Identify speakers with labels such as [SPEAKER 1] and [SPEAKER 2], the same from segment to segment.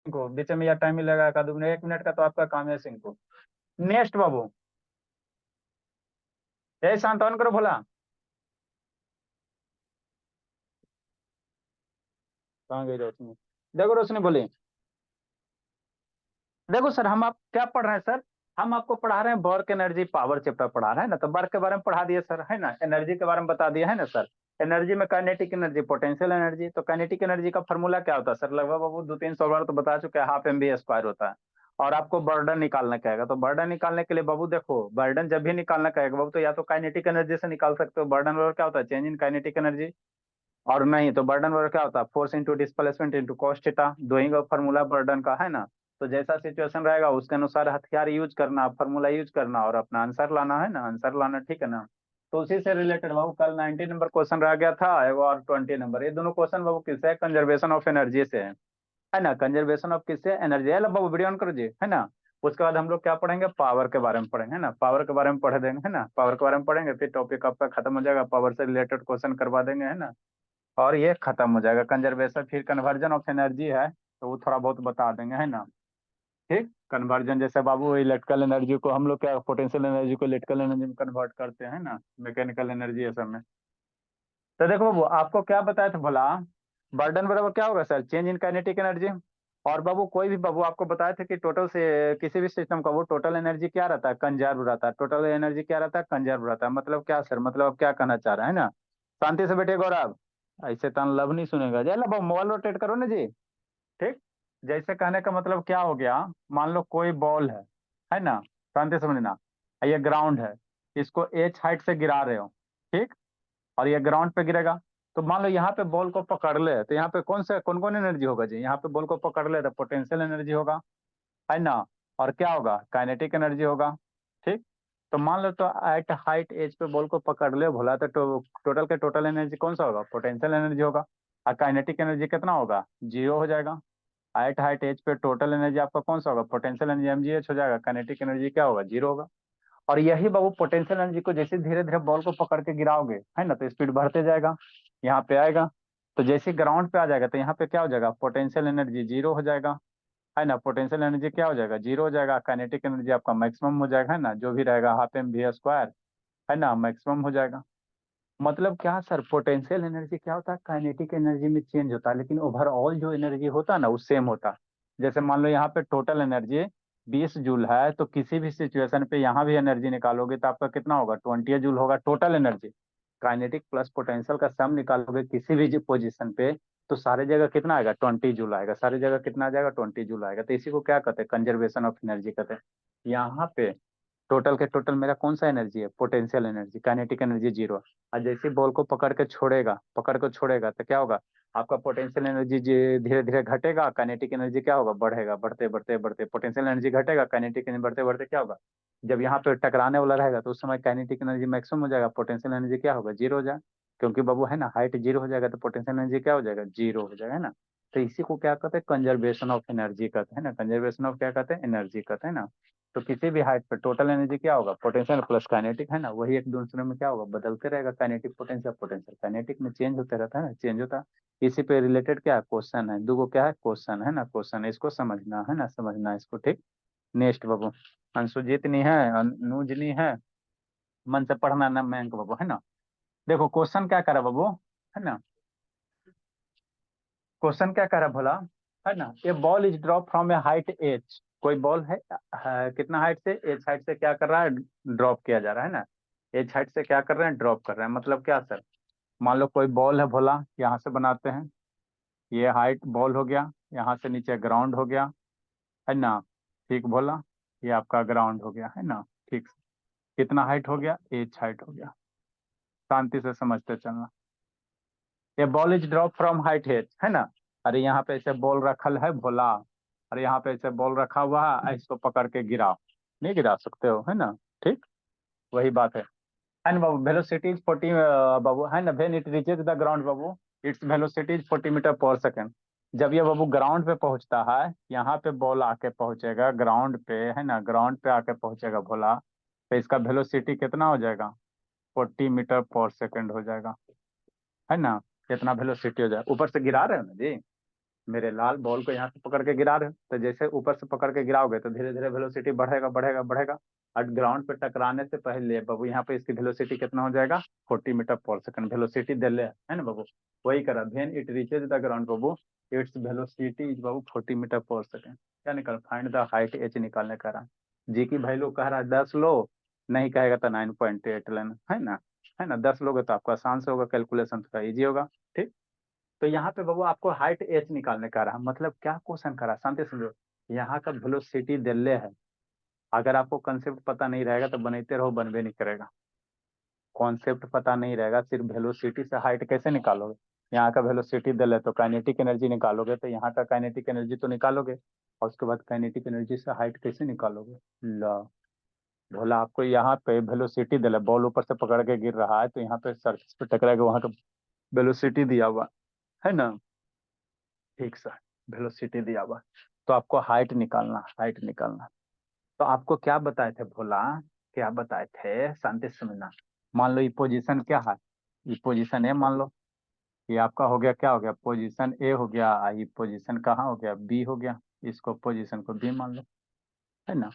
[SPEAKER 1] को बीच में या टाइम मिलेगा का 2 मिनट 1 मिनट का तो आपका काम है सिंह को। नेक्स्ट बाबू, यही शांत ऑन करो भोला। कहाँ गई रोशनी? देखो रोशनी बोली, देखो सर हम आप क्या पढ़ रहे हैं सर, हम आपको पढ़ा रहे हैं वर्क एनर्जी पावर चैप्टर पढ़ा रहे हैं ना, तो वर्क के बारे में पढ़ा दिए सर, है ना, एनर्जी के बारे में बता दिया है ना सर। एनर्जी में काइनेटिक एनर्जी, पोटेंशियल एनर्जी, तो काइनेटिक एनर्जी का फॉर्मूला क्या होता है सर, लगभग बाबू 200-300 बार तो बता चुके हैं, हाफ mv² होता है। और आपको बर्डन निकालना क्या है, तो बर्डन निकालने के लिए बाबू देखो, बर्डन जब भी निकालना कहेगा बाबू, तो या तो काइनेटिक एनर्जी से निकाल सकते हो, बर्डन वर्क क्या होता है, चेंज इन काइनेटिक एनर्जी। और नहीं तो बर्डन वर्क क्या होता है, force into displacement into cos theta, दो ही का फॉर्मूला बर्डन का है ना। तो जैसा सिचुएशन रहेगा उसके अनुसार हथियार यूज करना, फॉर्मूला यूज करना और अपना आंसर लाना, है ना, आंसर लाना, ठीक है ना। तो उसी से रिलेटेड बाबू कल 19 नंबर क्वेश्चन रह गया था, एगो और 20 नंबर, ये दोनों क्वेश्चन बाबू किससे है, कंजर्वेशन ऑफ एनर्जी से है ना, कंजर्वेशन ऑफ किससे, एनर्जी है। लो बाबू वीडियो ऑन करो जी, है ना। उसके बाद हम लोग क्या पढ़ेंगे, पावर के बारे में पढ़ेंगे, है ना, पावर के बारे में पढ़ देंगे, है ना, पावर के बारे में पढ़ेंगे, फिर टॉपिक आपका खत्म हो जाएगा, पावर से रिलेटेड क्वेश्चन करवा देंगे, है ना। और ये खत्म हो जाएगा कंजर्वेशन, फिर कन्वर्जन ऑफ एनर्जी है तो वो थोड़ा बहुत बता देंगे, है ना। ठीक, कन्वर्जन जैसे बाबू इलेक्ट्रिकल एनर्जी को हम लोग क्या पोटेंशियल एनर्जी को इलेक्ट्रिकल एनर्जी में कन्वर्ट करते हैं ना, मैकेनिकल एनर्जी ये सब में। तो देखो बाबू आपको क्या बताया था भला, बर्डन बराबर क्या होगा sir, change in kinetic energy. और बाबू कोई भी बाबू आपको बताया था कि टोटल से किसी भी सिस्टम का वो टोटल एनर्जी क्या रहता है, कंजर्व रहता है, टोटल एनर्जी क्या रहता है, कंजर्व रहता है, मतलब क्या सर, मतलब आप क्या कहना चाह रहे हैं ना। शांति से बैठे गौरव, ऐसे तन लब नहीं सुनेगा, जय लब मोबाइल रोटेट करो ना जी। ठीक, जैसे कहने का मतलब क्या हो गया, मान लो कोई बॉल है ना, शांति से समझना, ये ग्राउंड है, इसको एच हाइट से गिरा रहे हो, ठीक, और ये ग्राउंड पे गिरेगा। तो मान लो यहाँ पे बॉल को पकड़ ले, तो यहाँ पे कौन कौन एनर्जी होगा जी, यहाँ पे बॉल को पकड़ ले तो पोटेंशियल एनर्जी होगा, है ना। और क्या होगा, काइनेटिक एनर्जी होगा। ठीक, तो मान लो तो एट हाइट एज पे बॉल को पकड़ ले भोला, तो टोटल के टोटल एनर्जी कौन सा होगा, पोटेंशियल एनर्जी होगा। और काइनेटिक एनर्जी कितना होगा, 0 हो जाएगा। एट हाइट एज पे टोटल एनर्जी आपका कौन सा होगा, पोटेंशियल एनर्जी mgh हो जाएगा, काइनेटिक एनर्जी क्या होगा, 0 होगा। और यही बाबू पोटेंशियल एनर्जी को जैसे धीरे धीरे बॉल को पकड़ के गिराओगे, है ना, तो स्पीड बढ़ते जाएगा, यहाँ पे आएगा। तो जैसे ग्राउंड पे आ जाएगा तो यहाँ पे क्या हो जाएगा, पोटेंशियल एनर्जी 0 हो जाएगा, है ना, पोटेंशियल एनर्जी क्या हो जाएगा, 0 हो जाएगा, काइनेटिक एनर्जी आपका मैक्सिमम हो जाएगा, है ना, जो भी रहेगा हाफ mv², है ना, मैक्सिमम हो जाएगा। मतलब क्या सर, पोटेंशियल एनर्जी क्या होता है, काइनेटिक एनर्जी में चेंज होता है, लेकिन ओवरऑल जो एनर्जी होता है ना वो सेम होता है। जैसे मान लो यहाँ पे टोटल एनर्जी 20 जूल है, तो किसी भी सिचुएशन पे यहाँ भी एनर्जी निकालोगे तो आपका कितना होगा, 20 जूल होगा total energy. Kinetic plus potential का सम निकालोगे किसी भी पोजीशन पे, तो सारे जगह कितना आएगा, 20 जूल आएगा, सारी जगह कितना आ जाएगा, 20 जूल आएगा। तो इसी को क्या कहते हैं, कंजर्वेशन ऑफ एनर्जी कहते हैं। यहाँ पे टोटल के टोटल मेरा कौन सा एनर्जी है, पोटेंशियल एनर्जी, काइनेटिक एनर्जी 0। और जैसे बॉल को पकड़ के छोड़ेगा तो क्या होगा, आपका पोटेंशियल एनर्जी धीरे धीरे घटेगा, काइनेटिक एनर्जी क्या होगा, बढ़ेगा, बढ़ते बढ़ते बढ़ते पोटेंशियल एनर्जी घटेगा, काइनेटिक एनर्जी बढ़ते बढ़ते क्या होगा, जब यहाँ पे टकराने वाला रहेगा तो उस समय काइनेटिक एनर्जी मैक्सिमम हो जाएगा, पोटेंशियल एनर्जी क्या होगा, 0 हो जाएगा। क्योंकि बाबू है ना, हाइट 0 हो जाएगा तो पोटेंशियल एनर्जी क्या हो जाएगा, 0 हो जाएगा, है ना। तो इसी को क्या कहते हैं, कंजर्वेशन ऑफ एनर्जी कहते हैं ना, कंजर्वेशन ऑफ क्या कहते हैं, एनर्जी कहते हैं ना। तो किसी भी हाइट पे टोटल एनर्जी क्या होगा, पोटेंशियल प्लस काइनेटिक, है ना, वही एक दूसरे में क्या होगा, बदलते रहेगा, काइनेटिक पोटेंशियल, पोटेंशियल काइनेटिक में चेंज होते रहता है ना, चेंज होता है। इसी पे रिलेटेड क्या क्वेश्चन है, दो क्या है क्वेश्चन, है ना, क्वेश्चन है, इसको समझना है ना, समझना है इसको, ठीक। नेक्स्ट बाबू, अंशुजीत नहीं है, अनुज नहीं है, मन से पढ़ना ना मयंक बाबू, है ना। देखो क्वेश्चन क्या करा बाबू, है ना, क्वेश्चन क्या कह रहा भोला, है ना, a ball is drop from a height H, कोई बॉल है कितना हाइट से, एच हाइट से क्या कर रहा है, ड्रॉप किया जा रहा है ना, एच हाइट से क्या कर रहे हैं, ड्रॉप कर रहे हैं, मतलब क्या सर। मान लो कोई बॉल है भोला, यहाँ से बनाते हैं, ये हाइट बॉल हो गया, यहाँ से नीचे ग्राउंड हो गया, है ना, ठीक भोला, ये आपका ग्राउंड हो गया, है ना, ठीक। कितना हाइट हो गया, एच हाइट हो गया, शांति से समझते चलना। ये ball is drop from height H, है ना। अरे यहाँ पे ऐसे बॉल रखल है भोला, अरे यहाँ पे ऐसे बॉल रखा हुआ है, इसको पकड़ के गिराओ, नहीं गिरा सकते हो, है ना, ठीक, वही बात है। एंड बाबू वेलोसिटी इज 40 बाबू, है ना, when it reaches the ground बाबू, it's velocity is 40 metre per second. जब ये बाबू ग्राउंड पे पहुंचता है, यहाँ पे बॉल आके पहुंचेगा ग्राउंड पे, है ना, ग्राउंड पे आके पहुंचेगा भोला, तो इसका वेलोसिटी कितना हो जाएगा, 40 मीटर पर सेकेंड हो जाएगा, है ना। कितना वेलोसिटी हो जाएगा, ऊपर से गिरा रहे हो ना जी, मेरे लाल बॉल को यहाँ से पकड़ के गिरा रहे हो, तो जैसे ऊपर से पकड़ के गिराओगे तो धीरे धीरे वेलोसिटी बढ़ेगा बढ़ेगा बढ़ेगा, और ग्राउंड पे टकराने से पहले बाबू यहाँ पे इसकी वेलोसिटी कितना हो जाएगा, 40 मीटर पर सेकंड वेलोसिटी दे ले, है ना बाबू। वही करा, when it reaches the ground बाबू, इट्स वेलोसिटी इज बाबू 40 मीटर पर सेकंड। क्या निकाल, फाइंड द हाइट एच निकालने का रहा। जी की वैल्यू कह रहा है 10 लो, नहीं कहेगा तो 9.8 लेना, है ना। है ना, 10 लोगे तो आपको आसान से होगा, कैलकुलेशन थोड़ा इजी होगा। ठीक, तो यहाँ पे बाबू आपको हाइट एच निकालने का रहा, मतलब क्या क्वेश्चन करा, शांति समझो। यहाँ का वेलोसिटी दिल्ले है, अगर आपको कंसेप्ट पता नहीं रहेगा तो बनते रहो, बनवे नहीं करेगा। कॉन्सेप्ट पता नहीं रहेगा, सिर्फ वेलोसिटी से हाइट कैसे निकालोगे। यहाँ का वेलोसिटी दिल्ले तो काइनेटिक एनर्जी निकालोगे, तो यहाँ का काइनेटिक एनर्जी तो निकालोगे, और उसके बाद काइनेटिक एनर्जी से हाइट कैसे निकालोगे। ला, बोला आपको यहाँ पे वेलोसिटी दिला, बॉल ऊपर से पकड़ के गिर रहा है, तो यहाँ पे सरफेस पे टकराएगा, वहां का वेलोसिटी दिया हुआ है ना। ठीक सर, वेलोसिटी दिया हुआ, तो आपको हाइट निकालना, हाइट निकालना। तो आपको क्या बताए थे भोला, क्या बताए थे, शांति से समझना। मान लो ये पोजीशन क्या है, ये पोजीशन ए मान लो, ये आपका हो गया, क्या हो गया, पोजीशन ए हो गया, ये पोजीशन कहाँ हो गया, बी हो गया। इसको पोजीशन को बी मान लो, है ना।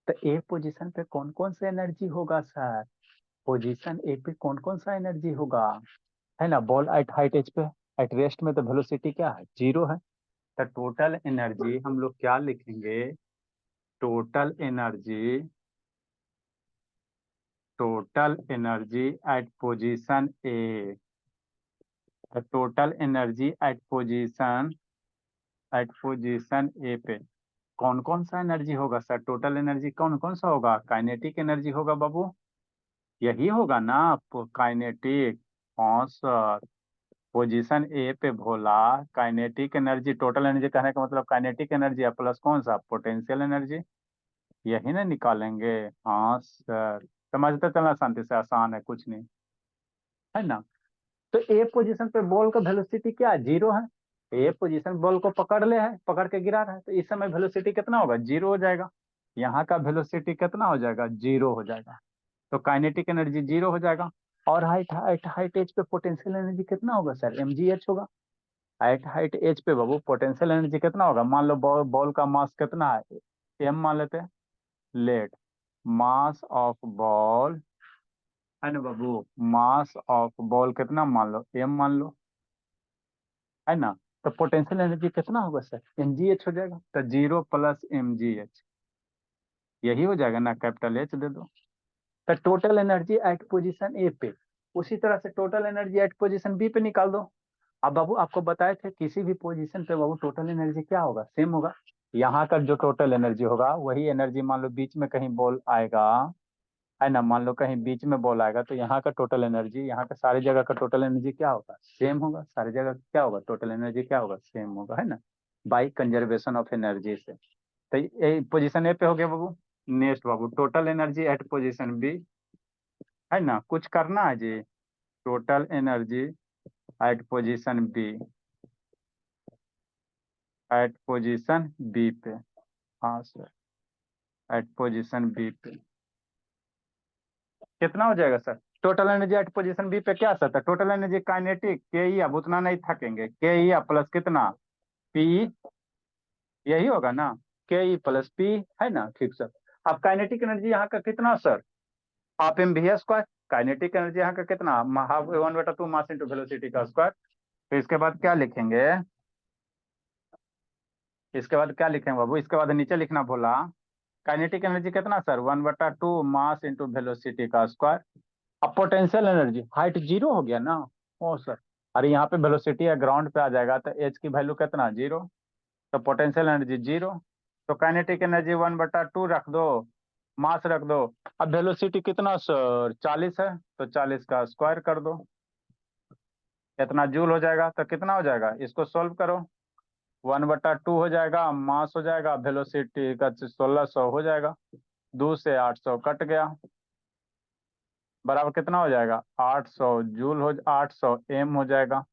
[SPEAKER 1] तो ए पोजीशन पे कौन कौन सा एनर्जी होगा सर, पोजीशन ए पे कौन कौन सा एनर्जी होगा, है ना। बॉल एट हाइट एच पे, एट रेस्ट में तो वेलोसिटी क्या है, जीरो है। तो टोटल एनर्जी हम लोग क्या लिखेंगे, total energy, total energy at position A, total energy at position A पे कौन कौन सा एनर्जी होगा सर, टोटल एनर्जी कौन कौन सा होगा, काइनेटिक एनर्जी होगा बाबू, यही होगा ना, काइनेटिक। हाँ सर, पोजीशन ए पे भोला, काइनेटिक एनर्जी, टोटल एनर्जी कहने का मतलब काइनेटिक एनर्जी है प्लस कौन सा, पोटेंशियल एनर्जी, यही ना निकालेंगे। हाँ सर, समझते चलना शांति से, आसान है कुछ नहीं, है ना। तो ए पोजीशन पे बॉल का वेलोसिटी क्या है, जीरो है। ए पोजीशन बॉल को पकड़ ले है, पकड़ के गिरा रहा है, तो इस समय वेलोसिटी कितना होगा, जीरो हो जाएगा। यहाँ का वेलोसिटी कितना हो जाएगा, जीरो हो जाएगा। तो काइनेटिक एनर्जी जीरो हो जाएगा। और हाइट हाइट हाइट एज पे पोटेंशियल एनर्जी कितना होगा सर, mgh होगा। हाइट हाइट एज पे बाबू पोटेंशियल एनर्जी कितना होगा, मान लो बॉल बॉल का मास कितना है, एम मान लेते हैं। लेट मास ऑफ बॉल, है ना बाबू, मास ऑफ बॉल कितना मान लो, एम मान लो, है ना। तो पोटेंशियल एनर्जी कितना होगा सर, mgh हो जाएगा। तो जीरो प्लस mgh, यही हो जाएगा ना, कैपिटल एच दे दो। तो total energy at position A पे, उसी तरह से total energy at position B पे निकाल दो। अब बाबू आपको बताए थे किसी भी पोजीशन पे बाबू टोटल एनर्जी क्या होगा, सेम होगा। यहाँ का जो टोटल एनर्जी होगा वही एनर्जी, मान लो बीच में कहीं बॉल आएगा, है ना, मान लो कहीं बीच में बॉल आएगा, तो यहाँ का टोटल एनर्जी, यहाँ का सारी जगह का टोटल एनर्जी क्या होगा, सेम होगा। सारी जगह क्या होगा, टोटल एनर्जी क्या होगा, सेम होगा, है ना, बाई कंजर्वेशन ऑफ एनर्जी से। तो ये पोजीशन ए पे हो गया बाबू। नेक्स्ट बाबू, total energy at position B, है ना, कुछ करना है जी। Total energy at position B, at position B पे, हाँ सर, एट पोजीशन बी पे कितना हो जाएगा sir, total energy at position B पे क्या सर था, टोटल एनर्जी काइनेटिक के ई, अब उतना नहीं थकेंगे, के ई प्लस कितना, पी, यही होगा ना, के ई प्लस पी, है ना। ठीक सर, अब काइनेटिक एनर्जी यहाँ का कितना sir, half M V square. Kinetic energy यहाँ का कितना, हाफ 1/2 मास इंटू वेलोसिटी का स्क्वायर। तो इसके बाद क्या लिखेंगे, इसके बाद क्या लिखेंगे बाबू, इसके बाद नीचे लिखना बोला, काइनेटिक एनर्जी कितना सर, 1/2 मास इंटू वेलोसिटी का स्क्वायर। अब पोटेंशियल एनर्जी, हाइट जीरो हो गया ना, ओ सर, अरे यहाँ पे वेलोसिटी है, ग्राउंड पे आ जाएगा, तो एच की वैल्यू कितना, जीरो। तो पोटेंशियल एनर्जी जीरो, तो काइनेटिक एनर्जी 1/2 रख दो, मास रख दो। अब वेलोसिटी कितना सर, 40 है, तो 40 का स्क्वायर कर दो, कितना जूल हो जाएगा, तो कितना हो जाएगा, इसको सोल्व करो। 1/2 हो जाएगा, मास हो जाएगा, वेलोसिटी का 1600 हो जाएगा, 2 से 800 कट गया, बराबर कितना हो जाएगा, 800 जूल हो, 800 एम हो जाएगा।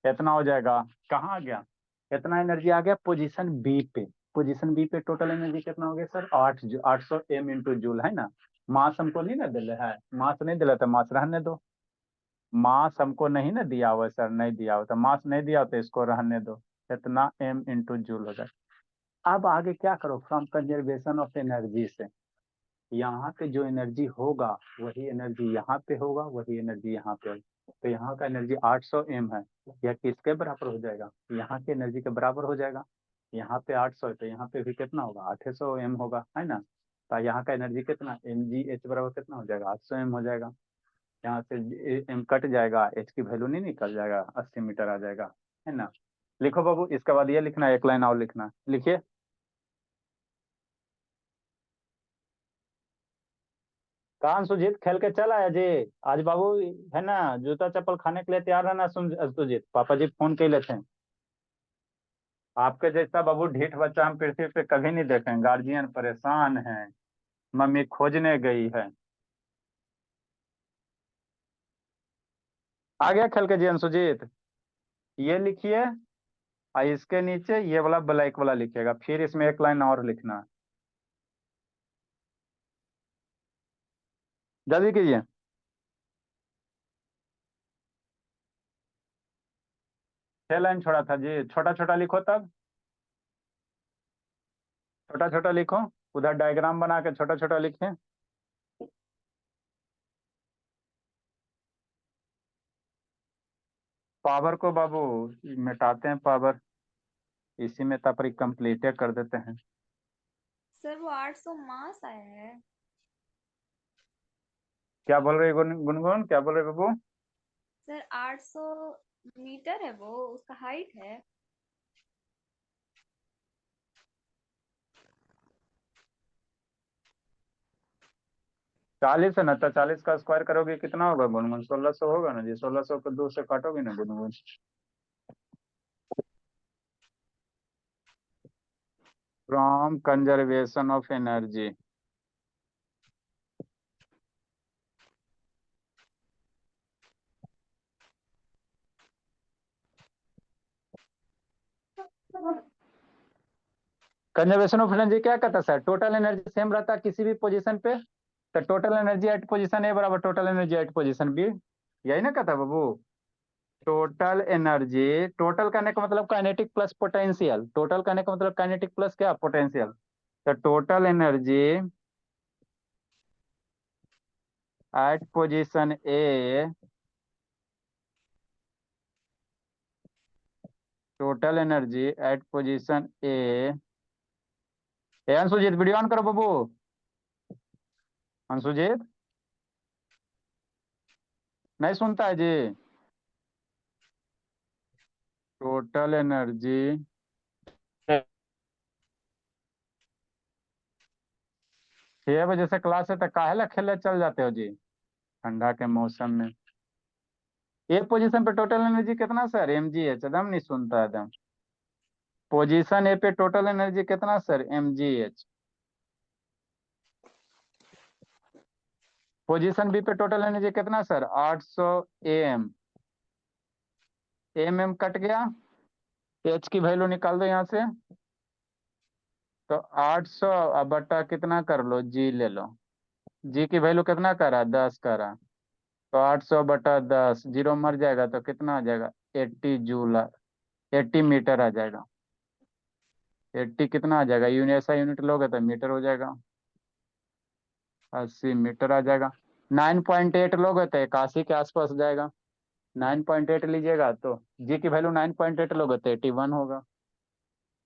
[SPEAKER 1] इतना हो जाएगा, कहाँ आ गया, इतना एनर्जी आ गया पोजीशन बी पे। पोजीशन बी पे टोटल एनर्जी कितना हो गया सर, 800 एम इंटू जूल, है ना। मास हमको नहीं ना दिले है, मास नहीं दिला तो मास रहने दो, मास हमको नहीं ना दिया हुआ सर, नहीं दिया हुआ तो मास नहीं दिया तो इसको रहने दो। इतना m इंटू जूल हो जाएगा। अब आगे क्या करो, फ्रॉम कंजर्वेशन ऑफ एनर्जी से यहाँ पे जो एनर्जी होगा वही एनर्जी यहाँ पे होगा, वही एनर्जी यहाँ पे होगा। तो यहाँ का एनर्जी 800 m है, यह किसके बराबर हो जाएगा, यहाँ की एनर्जी के बराबर हो जाएगा। यहाँ पे 800 है तो यहाँ पे भी कितना होगा, 800 m होगा, है ना। तो यहाँ का एनर्जी कितना, mgh बराबर कितना हो जाएगा, 800 m हो जाएगा। यहाँ से m कट जाएगा, h की वैल्यू नहीं निकल जाएगा, 80 मीटर आ जाएगा, है ना। लिखो बाबू, इसके बाद ये लिखना है, एक लाइन और लिखना है, लिखिए। कहाँ सुजीत, खेल के चल आया जी आज बाबू, है ना। जूता चप्पल खाने के लिए तैयार रहना सुजीत, पापा जी फोन के लेते हैं। आपके जैसा बाबू ढीठ बच्चा हम पृथ्वी पे कभी नहीं देखे, गार्जियन परेशान है, मम्मी खोजने गई है। आ गया खेल के जी सुजीत, ये लिखिए, और इसके नीचे ये वाला ब्लैक वाला लिखिएगा, फिर इसमें एक लाइन और लिखना है, जल्दी कीजिए। 6 लाइन छोड़ा था जी, छोटा छोटा लिखो तब, छोटा छोटा लिखो, उधर डायग्राम बना के छोटा छोटा लिखे। पावर को बाबू मिटाते हैं पावर, इसी में तब कंप्लीट कर देते हैं।
[SPEAKER 2] सर वो 800 मास आया है।
[SPEAKER 1] क्या बोल रहे गुनगुन, क्या बोल रहे बाबू।
[SPEAKER 2] सर 800 मीटर है, वो उसका हाइट है।
[SPEAKER 1] 40 है ना, तो 40 का स्क्वायर करोगे कितना होगा गुनगुन, 1600 होगा ना जी, 1600 को 2 से काटोगे ना Gungun. From conservation of energy, conservation of energy क्या कहता है सर, टोटल एनर्जी सेम रहता है किसी भी पोजीशन पे, तो total energy at position A बराबर total energy at position B, यही ना कहता है बाबू। टोटल एनर्जी, टोटल करने का मतलब काइनेटिक प्लस पोटेंशियल, टोटल करने का मतलब काइनेटिक प्लस क्या, पोटेंशियल। तो total energy at position A, total energy at position A. Anshujeet video on करो बाबू, अंशुजीत नहीं सुनता है जी। टोटल एनर्जी 6 बजे से क्लास है, तो काहे ला खेले चल जाते हो जी ठंडा के मौसम में। एक पोजीशन पे टोटल एनर्जी कितना सर, mgh, एकदम नहीं सुनता एकदम। पोजीशन ए पे टोटल एनर्जी कितना सर, mgh। पोजीशन बी पे टोटल एनर्जी कितना सर, 800 am। एम कट गया, एच की वैल्यू निकाल दो यहाँ से, तो 800 बटा कितना कर लो, जी ले लो, जी की वैल्यू कितना करा, 10 करा, तो 800 बटा 10, जीरो मर जाएगा तो कितना आ जाएगा, 80 जूल, 80 मीटर आ जाएगा। 80 कितना आ जाएगा, यूनिट ऐसा यूनिट लोगे तो मीटर हो जाएगा, 80 मीटर आ जाएगा। 9.8 लोगे तो 81 के आसपास जाएगा, 9.8 लीजिएगा तो जी की वैल्यू 9.8 लोगे तो 81 होगा,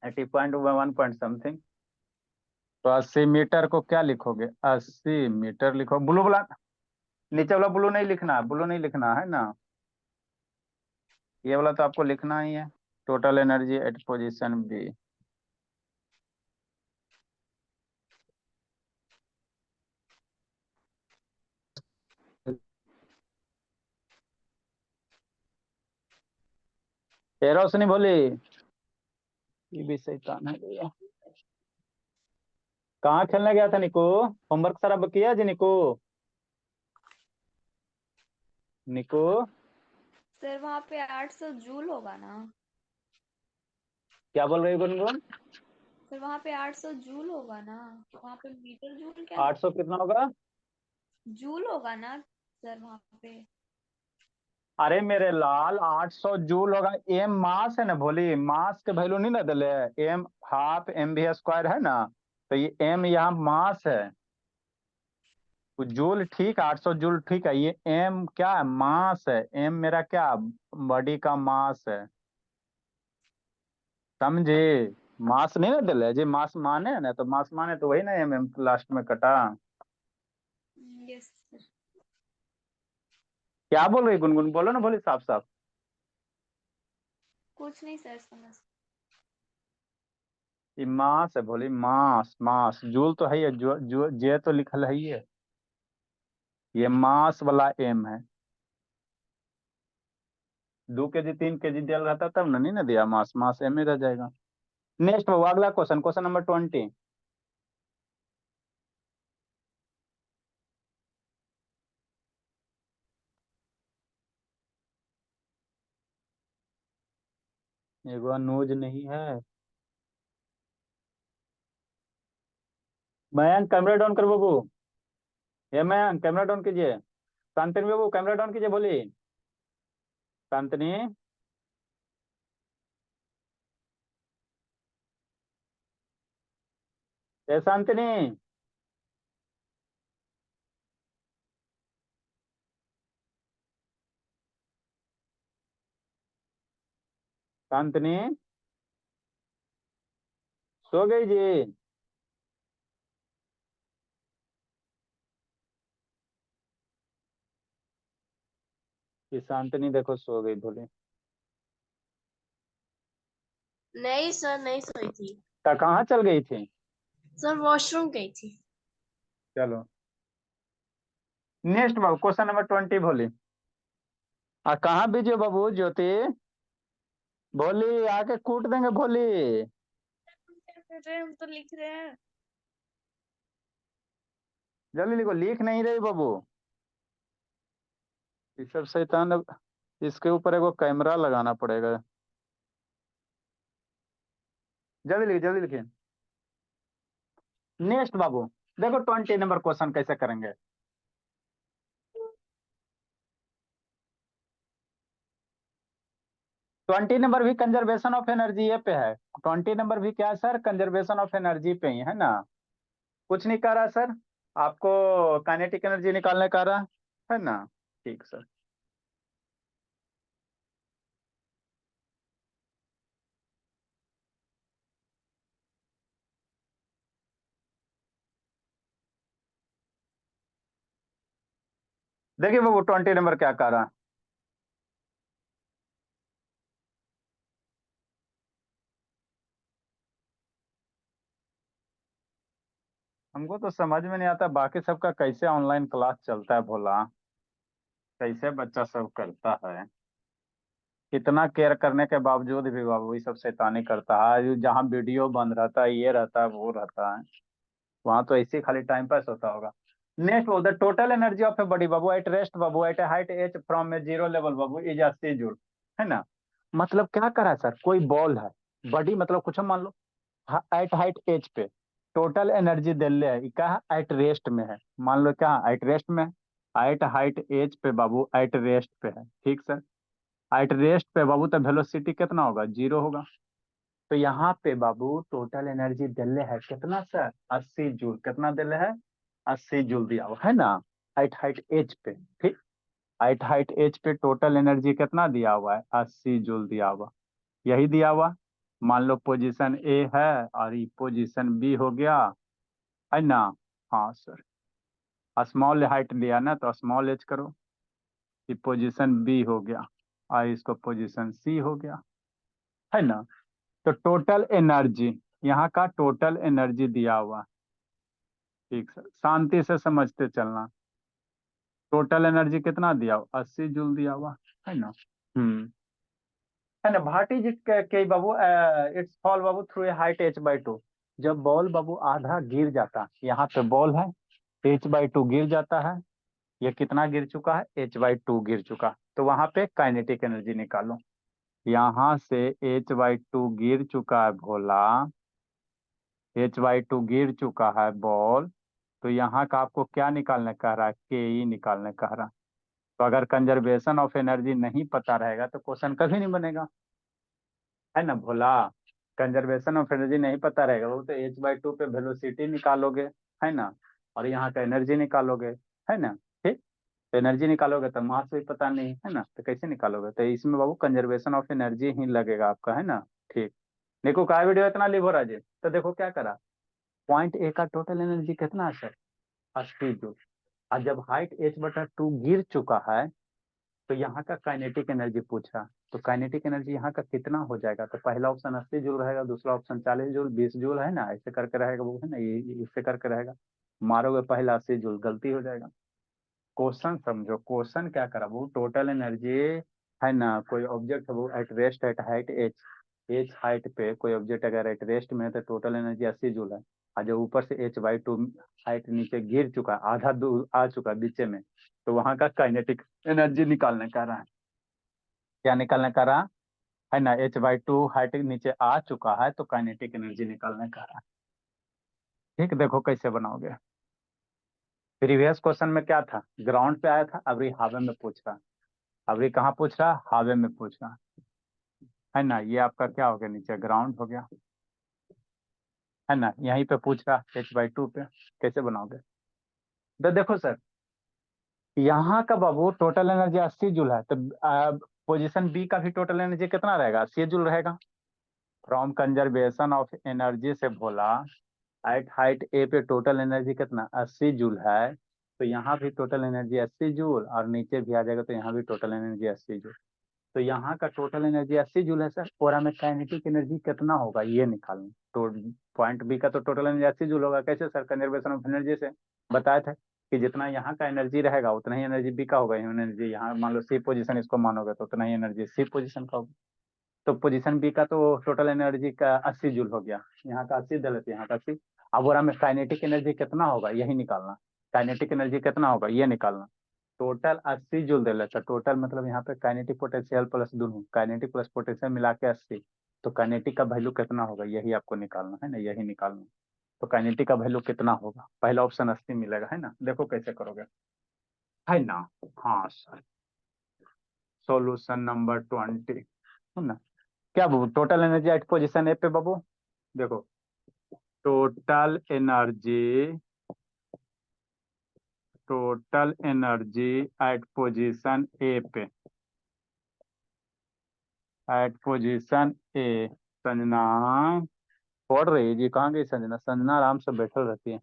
[SPEAKER 1] 80.1 पॉइंट समथिंग। तो 80 मीटर को क्या लिखोगे, 80 मीटर लिखो, ब्लू वाला, नीचे वाला ब्लू नहीं लिखना, ब्लू नहीं लिखना है ना, ये वाला तो आपको लिखना ही है, total energy at position B. ये रोशनी बोली, ये भी शैतान है भैया। कहाँ खेलने गया था निको, होमवर्क सारा किया जी निको, निको।
[SPEAKER 2] सर वहां पे 800 जूल होगा ना।
[SPEAKER 1] क्या बोल रही है गुनगुन,
[SPEAKER 2] सर वहां पे 800 जूल होगा ना। वहां पे मीटर जूल क्या,
[SPEAKER 1] 800 कितना होगा,
[SPEAKER 2] जूल होगा ना सर वहां पे।
[SPEAKER 1] अरे मेरे लाल 800 जूल होगा, एम मास है ना भोली, मास के वैल्यू नहीं ना दिले, M half M V square है ना, तो ये एम यहाँ मास है। तो जूल ठीक है, 800 जूल ठीक है, ये एम क्या है, मास है, एम मेरा क्या, बॉडी का मास है, समझे। मास नहीं ना दिले जी, मास माने है ना, तो मास माने तो वही ना, एम लास्ट में कटा।
[SPEAKER 2] Yes sir.
[SPEAKER 1] क्या बोल रही गुनगुन, बोलो ना भोली साफ साफ।
[SPEAKER 2] कुछ नहीं सर, समझ।
[SPEAKER 1] ये मास है भोली, मास मास, जूल तो है ही है, जो जे तो लिखल है ही है, ये मास वाला एम है। 2 केजी 3 केजी दिया रहता तब ना, नहीं ना दिया, मास मास एम ही रह जाएगा। नेक्स्ट बाबू, अगला क्वेश्चन, क्वेश्चन नंबर 20। एगो अनुज नहीं है। मयंक कैमरा डाउन कर बाबू, ये मयंक कैमरा डाउन कीजिए। शांतनी बाबू कैमरा डाउन कीजिए, बोली शांतनी। ए शांतनी, शांतनी सो गई जी। ये शांतनी देखो सो गई बोले।
[SPEAKER 3] नहीं सर, नहीं सोई थी।
[SPEAKER 1] तो कहाँ चल गई थी।
[SPEAKER 3] सर वॉशरूम गई थी।
[SPEAKER 1] चलो नेक्स्ट बाबू, क्वेश्चन नंबर 20 बोली। कहाँ बिजी हो बाबू ज्योति, बोली आके कूट देंगे बोली।
[SPEAKER 3] हम तो लिख रहे हैं।
[SPEAKER 1] जल्दी लिखो, लिख नहीं रही बाबू। ये सब शैतान, अब इसके ऊपर एगो कैमरा लगाना पड़ेगा। जल्दी लिखिए जल्दी लिखिए। नेक्स्ट बाबू, देखो 20 नंबर क्वेश्चन कैसे करेंगे। 20 नंबर भी कंजर्वेशन ऑफ एनर्जी पे है। 20 नंबर भी क्या है सर, कंजर्वेशन ऑफ एनर्जी पे ही है ना। कुछ नहीं कर रहा सर, आपको काइनेटिक एनर्जी निकालने का रहा है ना। ठीक सर। देखिए बाबू 20 नंबर क्या कर रहा है। हमको तो समझ में नहीं आता बाकी सबका कैसे ऑनलाइन क्लास चलता है भोला, कैसे बच्चा सब करता है, कितना केयर करने के बावजूद भी बाबू ये सब शैतानी करता है। जहाँ वीडियो बंद रहता है, ये रहता है वो रहता है, वहां तो ऐसे ही खाली टाइम पास होता होगा। Next the total energy of a body बाबू एट रेस्ट बाबू at a height H from a zero level बाबू इज 80 जूल, है ना। मतलब क्या करा है सर, कोई बॉल है, बॉडी मतलब कुछ मान लो एट हाइट एच पे टोटल एनर्जी दिल्ले है, क्या है एट रेस्ट में है, मान लो क्या एट रेस्ट में है, एट हाइट एच पे बाबू एट रेस्ट पे है, ठीक सर। एट रेस्ट पे बाबू तो वेलोसिटी कितना होगा, जीरो होगा। तो यहाँ पे बाबू टोटल एनर्जी दिल्ले है कितना सर, 80 जूल, कितना दिल्ले है, 80 जूल दिया हुआ है ना, एट हाइट एच पे, ठीक। एट हाइट एच पे टोटल एनर्जी कितना दिया हुआ है, 80 जूल दिया हुआ, यही दिया हुआ। मान लो पोजीशन ए है और ये पोजीशन बी हो गया, है ना। हाँ सर, स्मॉल हाइट दिया ना तो स्मॉल एच करो, ये पोजीशन बी हो गया और इसको पोजीशन सी हो गया, है ना। तो टोटल एनर्जी, यहाँ का टोटल एनर्जी दिया हुआ, ठीक सर, शांति से समझते चलना। टोटल एनर्जी कितना दिया हुआ, 80 जूल दिया हुआ, है ना। हम्म, है ना। भाटी जी के बाबू, इट्स फॉल बाबू थ्रू ए हाइट h/2। जब बॉल बाबू आधा गिर जाता, यहाँ पे बॉल है, h/2 गिर जाता है, ये कितना गिर चुका है, h/2 गिर चुका, तो वहां पे काइनेटिक एनर्जी निकालो। यहाँ से h/2 गिर चुका है भोला, h/2 गिर चुका है बॉल, तो यहाँ का आपको क्या निकालने कह रहा है, के ई निकालने कह रहा है। तो अगर कंजर्वेशन ऑफ एनर्जी नहीं पता रहेगा तो क्वेश्चन कभी नहीं बनेगा, है ना भोला। कंजर्वेशन ऑफ एनर्जी नहीं पता रहेगा, वो तो h/2 पे वेलोसिटी निकालोगे, है ना, और यहाँ का एनर्जी निकालोगे, है ना। ठीक, तो एनर्जी निकालोगे तो मास भी पता नहीं, है ना, तो कैसे निकालोगे। तो इसमें बाबू कंजर्वेशन ऑफ एनर्जी ही लगेगा आपका, है ना। ठीक, देखो का वीडियो इतना लिव हो रहा है जी। तो देखो क्या करा, पॉइंट ए का टोटल एनर्जी कितना है सर, 80 जूल। और जब हाइट h/2 गिर चुका है तो यहाँ का काइनेटिक एनर्जी पूछा, तो काइनेटिक एनर्जी यहाँ का कितना हो जाएगा। तो पहला ऑप्शन 80 जूल रहेगा, दूसरा ऑप्शन 40 जूल, 20 जूल, है ना, ऐसे करके रहेगा वो, है ना, ये इससे करके रहेगा। मारोगे पहला 80 जूल, गलती हो जाएगा। क्वेश्चन समझो, क्वेश्चन क्या करा, वो टोटल एनर्जी, है ना, कोई ऑब्जेक्ट है वो at rest at height H height पे कोई ऑब्जेक्ट अगर एट रेस्ट में है तो टोटल एनर्जी 80 जूल है। और जो ऊपर से h/2 हाइट नीचे गिर चुका है, आधा दूर आ चुका है बीचे में, तो वहां का काइनेटिक एनर्जी निकालने का रहा है। क्या निकालने का रहा है ना, h/2 हाइट नीचे आ चुका है तो काइनेटिक एनर्जी निकालने का रहा है। ठीक, देखो कैसे बनाओगे। प्रीवियस क्वेश्चन में क्या था, ग्राउंड पे आया था, अभी हावे में पूछ रहा, अभी कहाँ पूछ रहा, हावे में पूछ रहा, है ना। ये आपका क्या हो गया, नीचे ग्राउंड हो गया, है ना, यहीं पे पूछ रहा h/2 पे, कैसे बनाओगे। तो देखो सर, यहाँ का बाबू टोटल एनर्जी 80 जूल है, तो पोजीशन बी का भी टोटल एनर्जी कितना रहेगा, 80 जूल रहेगा। फ्रॉम कंजर्वेशन ऑफ एनर्जी से बोला एट हाइट ए पे टोटल एनर्जी कितना 80 जूल है, तो यहाँ भी टोटल एनर्जी 80 जूल, और नीचे भी आ जाएगा तो यहाँ भी टोटल एनर्जी 80 जूल। तो यहाँ का टोटल एनर्जी 80 जूल है सर, और हमें काइनेटिक एनर्जी कितना होगा ये निकालना। तो पॉइंट बी का तो टोटल एनर्जी 80 जूल होगा, कैसे सर, कंजर्वेशन ऑफ एनर्जी से बताए थे कि जितना यहाँ का एनर्जी रहेगा उतना ही एनर्जी बी का होगा। एनर्जी यहाँ मान लो सी पोजीशन इसको मानोगे तो उतना ही एनर्जी सी पोजीशन का होगा। तो पोजीशन बी का तो टोटल एनर्जी का 80 जूल हो गया, यहाँ का 80 दल यहाँ का 80। अब और हमें काइनेटिक एनर्जी कितना होगा यही निकालना, काइनेटिक एनर्जी कितना होगा ये निकालना। टोटल 80 जूल दे लेता, टोटल मतलब यहाँ पे काइनेटिक पोटेंशियल प्लस दोनों, काइनेटिक प्लस पोटेंशियल मिला के 80, तो काइनेटिक का वैल्यू कितना होगा यही आपको निकालना, है ना, यही निकालना। तो काइनेटिक का वैल्यू कितना होगा, पहला ऑप्शन 80 मिलेगा, है ना। देखो कैसे करोगे, है ना। हाँ सर, सॉल्यूशन नंबर 20, है ना। क्या बाबू, total energy at position A पे बाबू, देखो total energy at position A पे, एट पोजीशन ए, संजना पढ़ रही है जी, कहाँ गई संजना, संजना आराम से बैठल रहती है।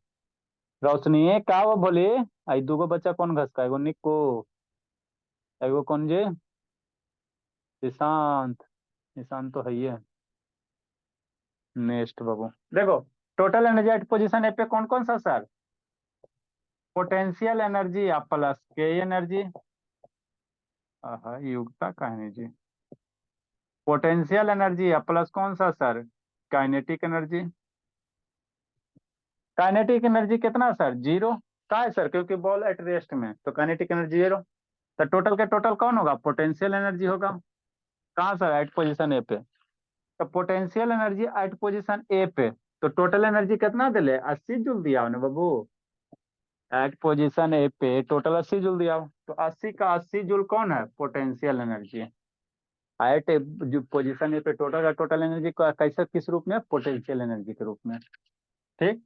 [SPEAKER 1] रोशनी का वो बोली, आई दूगो बच्चा कौन घसका, एगो निक्को, एगो कौन जे, निशांत, निशांत तो है ही है। नेक्स्ट बाबू, देखो total energy at position A पे कौन कौन सा सर, पोटेंशियल एनर्जी या प्लस के एनर्जी, युक्ता का एनर्जी, पोटेंशियल एनर्जी या प्लस कौन सा sir, kinetic energy. Kinetic energy कितना सर, 0 का है सर, क्योंकि बॉल एट रेस्ट में, तो काइनेटिक एनर्जी 0। तो टोटल के टोटल कौन होगा, पोटेंशियल एनर्जी होगा, कहाँ सर, एट पोजीशन ए पे। तो potential energy at position A पे, तो टोटल एनर्जी कितना दिले, 80 जूल दिया उन्हें बाबू, एट पोजीशन ए पे टोटल 80 जूल दिया हो। तो 80 का 80 जूल कौन है, पोटेंशियल एनर्जी। एट जो पोजीशन ए पे टोटल का टोटल एनर्जी कैसे, किस रूप में, पोटेंशियल एनर्जी के रूप में। ठीक,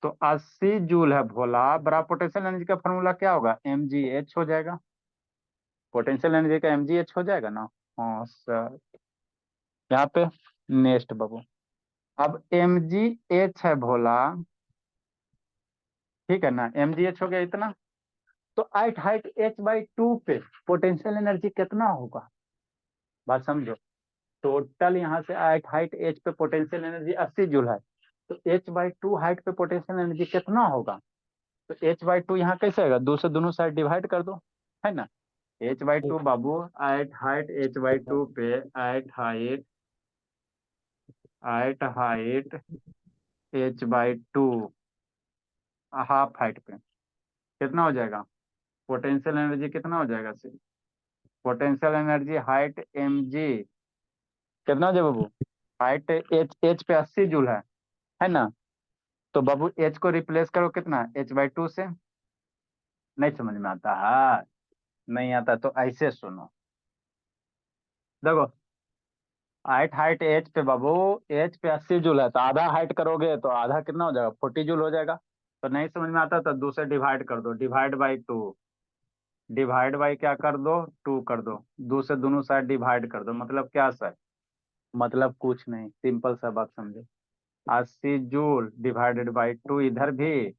[SPEAKER 1] तो 80 जूल है भोला, बड़ा पोटेंशियल एनर्जी का फॉर्मूला क्या होगा, mgh हो जाएगा, पोटेंशियल एनर्जी का mgh हो जाएगा ना। हाँ सर, यहाँ पे नेक्स्ट बाबू, अब mgh है भोला, ठीक है ना, mgh हो गया इतना। तो एट हाइट h/2 पे पोटेंशियल एनर्जी कितना होगा, बात समझो। टोटल यहाँ से एट हाइट h पे पोटेंशियल एनर्जी 80 जूल है, तो h/2 हाइट पे पोटेंशियल एनर्जी कितना होगा। तो h/2 यहाँ कैसे आएगा, दो से दोनों साइड डिवाइड कर दो, है ना। h/2 बाबू, एट हाइट h/2 पे, eight height h/2 half height पे कितना हो जाएगा, पोटेंशियल एनर्जी कितना हो जाएगा sir, potential energy height mg कितना हो जाएगा बाबू, हाइट h पे 80 जूल है ना। तो बाबू h को रिप्लेस करो कितना, h/2 से, नहीं समझ में आता है, नहीं आता तो ऐसे सुनो, देखो हाइट हाइट एच पे बाबू, एच पे 80 जूल है तो आधा हाइट करोगे तो आधा कितना हो जाएगा, 40 जूल हो जाएगा। तो नहीं समझ में आता तो 2 से डिवाइड कर दो, डिवाइड बाई 2, डिवाइड बाई क्या कर दो, 2 कर दो, 2 से दोनों साइड डिवाइड कर दो, मतलब क्या सर, मतलब कुछ नहीं, सिंपल सा बात समझो। 80 जूल डिवाइडेड बाई 2 इधर भी,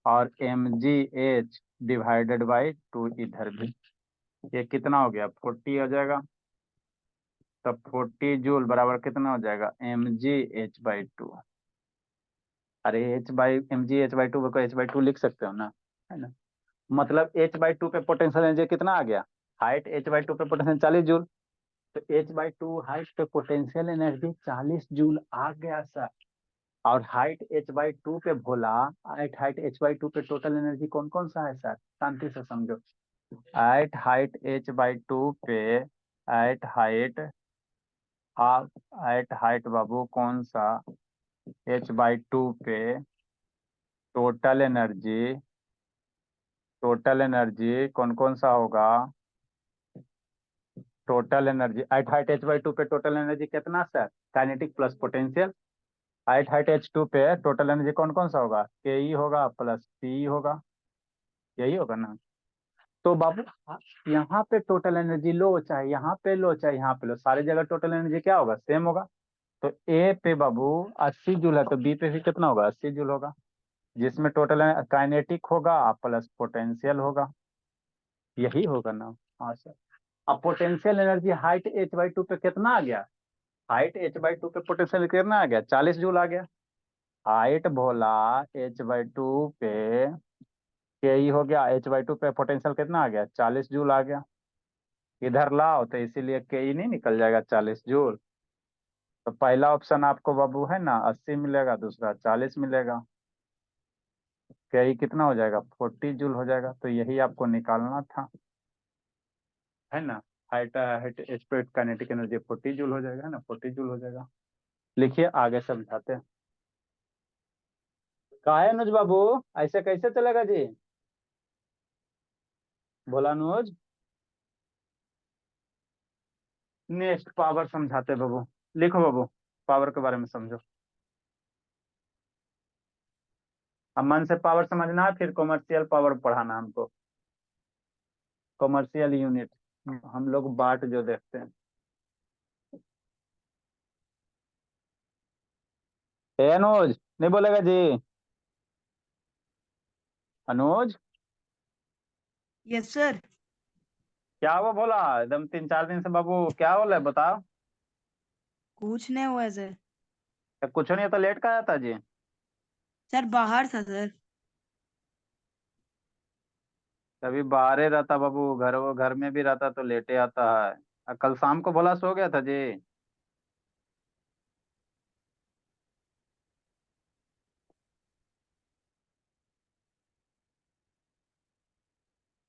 [SPEAKER 1] और mgh डिवाइडेड बाई 2 इधर भी, ये कितना हो गया, 40 हो जाएगा। तब 40 जूल बराबर कितना हो जाएगा, mgh/2। अरे mgh/2 को h/2 लिख सकते हो ना, है ना। मतलब h/2 पे पोटेंशियल एनर्जी कितना आ गया, हाइट h/2 पे पोटेंशियल 40 जूल, तो h/2 हाइट पे पोटेंशियल एनर्जी 40 जूल आ गया सर। और हाइट h/2 पे भोला, हाइट h/2 पे टोटल एनर्जी कौन कौन सा है सर, शांति से समझो। हाइट h/2 पे, हाइट हाइट हाइट बाबू कौन सा, h/2 पे टोटल एनर्जी, टोटल एनर्जी कौन कौन सा होगा, टोटल एनर्जी हाइट h/2 पे टोटल एनर्जी कितना sir, kinetic plus potential. Height h2 पे टोटल एनर्जी कौन कौन सा होगा, के ई होगा प्लस पी होगा, यही होगा ना। तो बाबू यहाँ पे टोटल एनर्जी लो चाहे यहाँ पे लो चाहे यहाँ पे लो, सारी जगह टोटल एनर्जी क्या होगा, सेम होगा। तो ए पे बाबू 80 जूल है तो बी पे भी कितना होगा, 80 जूल होगा, जिसमें टोटल काइनेटिक होगा प्लस पोटेंशियल होगा, यही होगा ना। हाँ सर। अब पोटेंशियल एनर्जी हाइट h/2 पे कितना आ गया, हाइट h/2 पे पोटेंशियल कितना आ गया, 40 जूल आ गया। हाइट भोला h/2 पे के ई हो गया, h/2 पे पोटेंशियल कितना आ गया, 40 जूल आ गया। इधर लाओ तो इसीलिए के ई नहीं निकल जाएगा 40 जूल। तो पहला ऑप्शन आपको बाबू है ना 80 मिलेगा, दूसरा 40 मिलेगा, के ई कितना हो जाएगा, 40 जूल हो जाएगा। तो यही आपको निकालना था, है ना। हाइट हाइट एच पे काइनेटिक एनर्जी 40 जूल हो जाएगा, है ना, 40 जूल हो जाएगा। लिखिए आगे समझाते हैं। काहे अनुज बाबू, ऐसे कैसे चलेगा जी, बोला अनुज। नेक्स्ट पावर समझाते बाबू, लिखो बाबू, पावर के बारे में समझो। अब मन से पावर समझना है, फिर कॉमर्शियल पावर पढ़ाना हमको, कॉमर्शियल यूनिट हम लोग बाट जो देखते हैं। ए अनुज नहीं बोलेगा जी, अनुज।
[SPEAKER 4] Yes sir.
[SPEAKER 1] क्या हुआ बोला, एकदम 3-4 दिन से बाबू क्या हो रहा है बताओ।
[SPEAKER 4] कुछ नहीं हुआ सर।
[SPEAKER 1] कुछ नहीं, तो लेट का आया था जी।
[SPEAKER 4] सर बाहर था सर।
[SPEAKER 1] कभी बाहर ही रहता बाबू, घर में भी रहता तो लेटे आता है। कल शाम को बोला सो गया था जी।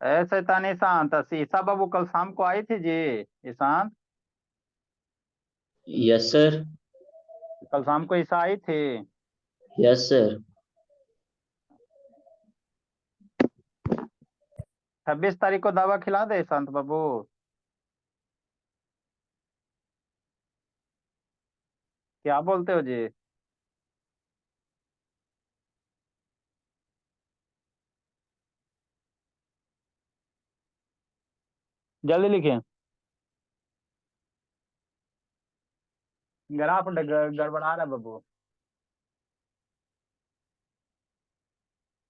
[SPEAKER 1] ऐ शैतान ईशांत, ईसा बाबू कल शाम को आई थी जी, ईशांत।
[SPEAKER 5] Yes sir.
[SPEAKER 1] कल शाम को ईसा आई थी।
[SPEAKER 5] Yes sir.
[SPEAKER 1] 26 तारीख को दवा खिला दे ईशांत बाबू। क्या बोलते हो जी। जल्दी लिखिए, ग्राफ गड़बड़ा रहा है बाबू,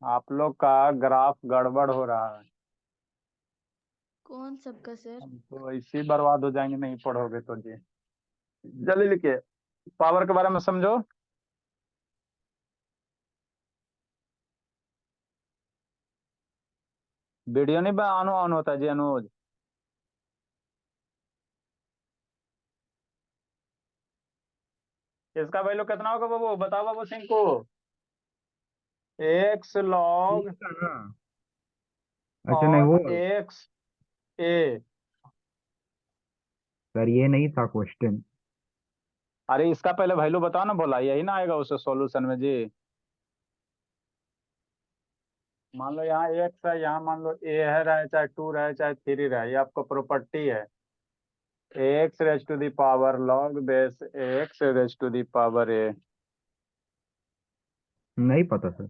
[SPEAKER 1] आप लोग का ग्राफ गड़बड़ हो रहा है।
[SPEAKER 2] कौन सबका सर?
[SPEAKER 1] हम तो ऐसे ही बर्बाद हो जाएंगे नहीं पढ़ोगे तो जी। जल्दी लिखिए, पावर के बारे में समझो। वीडियो नहीं ऑन होता जी अनुज। इसका वैल्यू कितना होगा बाबू, बताओ बाबू सिंह को। एक्स
[SPEAKER 6] ये
[SPEAKER 1] लॉग
[SPEAKER 6] था ना। अच्छा नहीं
[SPEAKER 1] ऑफ
[SPEAKER 6] वो
[SPEAKER 1] एक्स ए।
[SPEAKER 6] सर ये नहीं था क्वेश्चन।
[SPEAKER 1] अरे इसका पहले वैल्यू बताओ ना, बोला यही ना आएगा उस सॉल्यूशन में जी। मान लो यहाँ एक्स है, यहाँ मान लो ए है रहे, चाहे 2 रहे, चाहे 3 रहे, ये आपको प्रॉपर्टी है। X raise to the power log base X raise to the power A.
[SPEAKER 6] नहीं पता सर।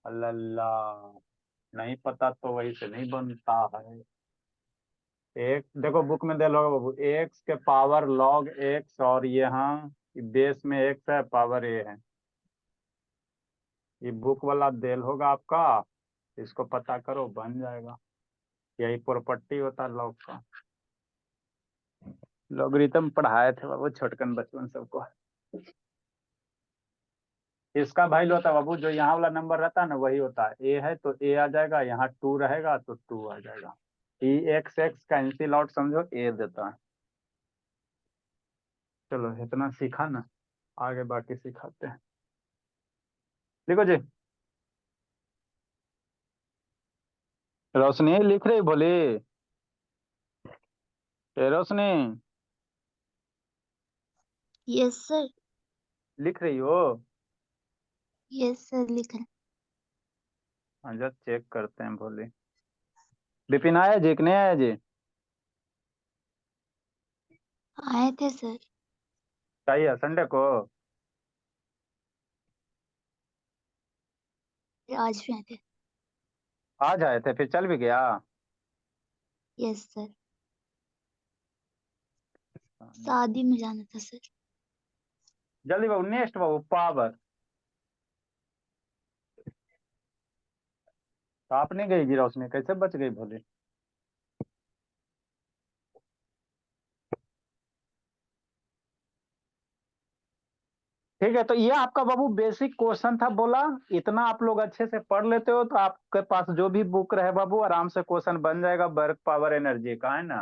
[SPEAKER 1] अल्लाह, नहीं पता तो वही से नहीं बनता है। एक देखो बुक में दे लोगे बाबू, एक्स के पावर लॉग एक्स, और यहाँ बेस में एक्स है, पावर ए है। ये बुक वाला देल होगा आपका, इसको पता करो बन जाएगा। यही प्रॉपर्टी होता है लॉग का। लॉगरिथम पढ़ाए थे बाबू छोटकन बचपन सबको। इसका वैल्यू होता है बाबू, जो यहाँ वाला नंबर रहता है ना वही होता है। ए है तो ए आ जाएगा, यहाँ 2 रहेगा तो 2 आ जाएगा। ई एक्स एक्स कैंसिल आउट, समझो ए देता है। चलो इतना सीखा ना, आगे बाकी सिखाते हैं। लिखो जी। रोशनी लिख रही बोली, ए रोशनी
[SPEAKER 3] यस सर।
[SPEAKER 1] लिख रही हो?
[SPEAKER 3] यस सर लिख रहे
[SPEAKER 1] अच्छा चेक करते हैं बोली। विपिन आया जी कि नहीं आया जी?
[SPEAKER 3] आए थे सर।
[SPEAKER 1] चाहिए संडे को?
[SPEAKER 3] आज भी आए थे।
[SPEAKER 1] आज आए थे फिर चल भी गया?
[SPEAKER 3] Yes sir. शादी में जाना था सर।
[SPEAKER 1] जल्दी बाबू, नेक्स्ट बाबू पावर। तो आप नहीं गई जी रोशनी, कैसे बच गई भोली? ठीक है, तो ये आपका बाबू बेसिक क्वेश्चन था। बोला इतना आप लोग अच्छे से पढ़ लेते हो तो आपके पास जो भी बुक रहे बाबू आराम से क्वेश्चन बन जाएगा। वर्क पावर एनर्जी का है ना,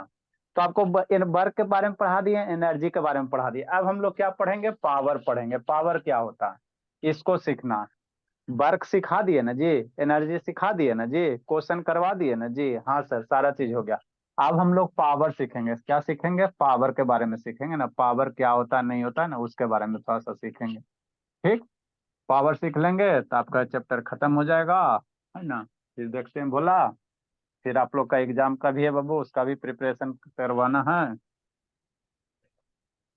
[SPEAKER 1] तो आपको वर्क के बारे में पढ़ा दिए, एनर्जी के बारे में पढ़ा दिए। अब हम लोग क्या पढ़ेंगे? पावर पढ़ेंगे। पावर क्या होता है इसको सीखना। वर्क सिखा दिए ना जी, एनर्जी सिखा दिए ना जी, क्वेश्चन करवा दिए ना जी। हाँ सर सारा चीज हो गया। अब हम लोग पावर सीखेंगे। क्या सीखेंगे? पावर के बारे में सीखेंगे ना। पावर क्या होता है नहीं होता है ना, उसके बारे में थोड़ा सा सीखेंगे। ठीक, पावर सीख लेंगे तो आपका चैप्टर खत्म हो जाएगा, है ना। फिर देखते हैं भोला, फिर आप लोग का एग्जाम का भी है बाबू, उसका भी प्रिपरेशन करवाना है।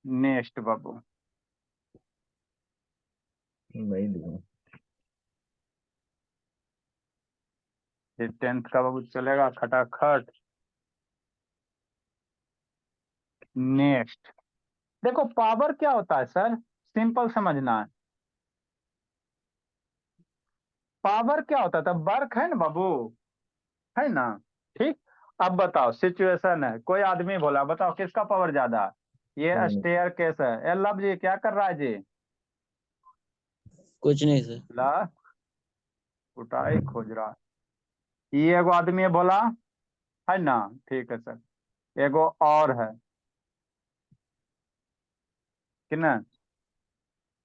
[SPEAKER 1] नेक्स्ट बाबू,
[SPEAKER 6] नहीं दूंगा।
[SPEAKER 1] फिर 10th का बाबू चलेगा खटाखट। नेक्स्ट देखो, पावर क्या होता है सर, सिंपल समझना है। पावर क्या होता था? वर्क है ना बाबू, है ना। ठीक, अब बताओ सिचुएशन है, कोई आदमी बोला, बताओ किसका पावर ज्यादा है? ये
[SPEAKER 6] नहीं,
[SPEAKER 1] स्टेयर केस है। ए लव जी क्या कर रहा है जी?
[SPEAKER 5] कुछ नहीं सर।
[SPEAKER 1] ला कुटाई खोज रहा है। ये एगो आदमी बोला, है ना। ठीक है सर, एगो और है कि ना।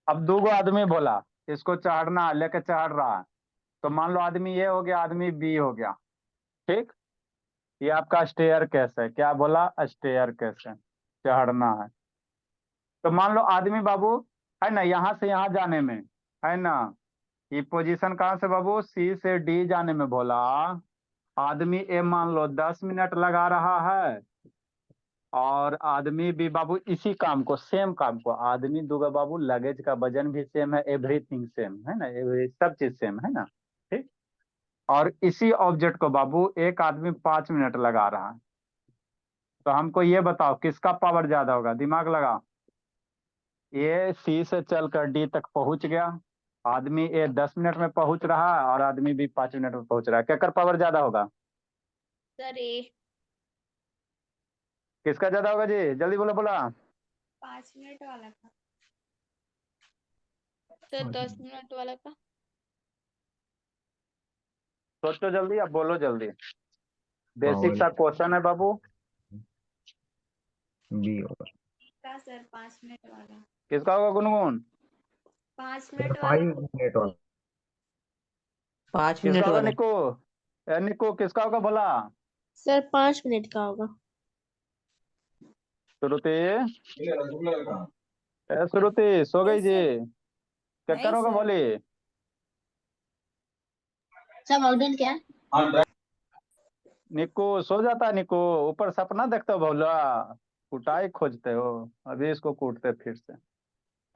[SPEAKER 1] अब दूगो आदमी बोला, इसको चढ़ना है, लेके चढ़ रहा है। तो मान लो आदमी ए हो गया, आदमी बी हो गया। ठीक, ये आपका स्टेयर केस है। क्या बोला? स्टेयर केस है, चढ़ना है। तो मान लो आदमी बाबू, है ना, यहाँ से यहाँ जाने में, है ना। ये पोजीशन कहाँ से बाबू? सी से डी जाने में बोला। आदमी ए मान लो 10 मिनट लगा रहा है, और आदमी भी बाबू इसी काम को, सेम काम को, आदमी दूगा बाबू, लगेज का वजन भी सेम है, एवरीथिंग सेम है ना, सब चीज सेम है ना। ठीक, और इसी ऑब्जेक्ट को बाबू एक आदमी 5 मिनट लगा रहा है। तो हमको ये बताओ किसका पावर ज्यादा होगा? दिमाग लगा। ये सी से चलकर डी तक पहुंच गया, आदमी ए 10 मिनट में पहुंच रहा है, और आदमी भी 5 मिनट में पहुंच रहा है। क्या कर पावर ज्यादा होगा?
[SPEAKER 2] सर ए।
[SPEAKER 1] किसका ज्यादा होगा जी? जल्दी बोलो बोला।
[SPEAKER 2] 5 मिनट वाला का। सर 10 मिनट वाला का।
[SPEAKER 1] सोचो जल्दी, अब बोलो जल्दी। बेसिक
[SPEAKER 6] पावर
[SPEAKER 1] सा क्वेश्चन है बाबू।
[SPEAKER 6] बी होगा।
[SPEAKER 2] का सर 5 मिनट वाला।
[SPEAKER 1] किसका होगा गुनगुन?
[SPEAKER 2] 5 मिनट वाला।
[SPEAKER 6] 5 मिनट वाला।
[SPEAKER 5] 5
[SPEAKER 1] किसका
[SPEAKER 5] मिनट
[SPEAKER 1] होगा
[SPEAKER 5] वाला।
[SPEAKER 1] निको? ए निको किसका होगा बोला?
[SPEAKER 3] सर 5 मिनट का होगा।
[SPEAKER 1] श्रुति, ए श्रुति सो गई
[SPEAKER 2] यस
[SPEAKER 1] जी?
[SPEAKER 2] सर।
[SPEAKER 1] क्या
[SPEAKER 2] नहीं
[SPEAKER 1] करोगे
[SPEAKER 2] सर।
[SPEAKER 1] बोली?
[SPEAKER 3] सर बर्डन क्या है?
[SPEAKER 1] निको सो जाता है निको, ऊपर सपना देखते हो भोला, कुटाई खोजते हो, अभी इसको कूटते फिर से।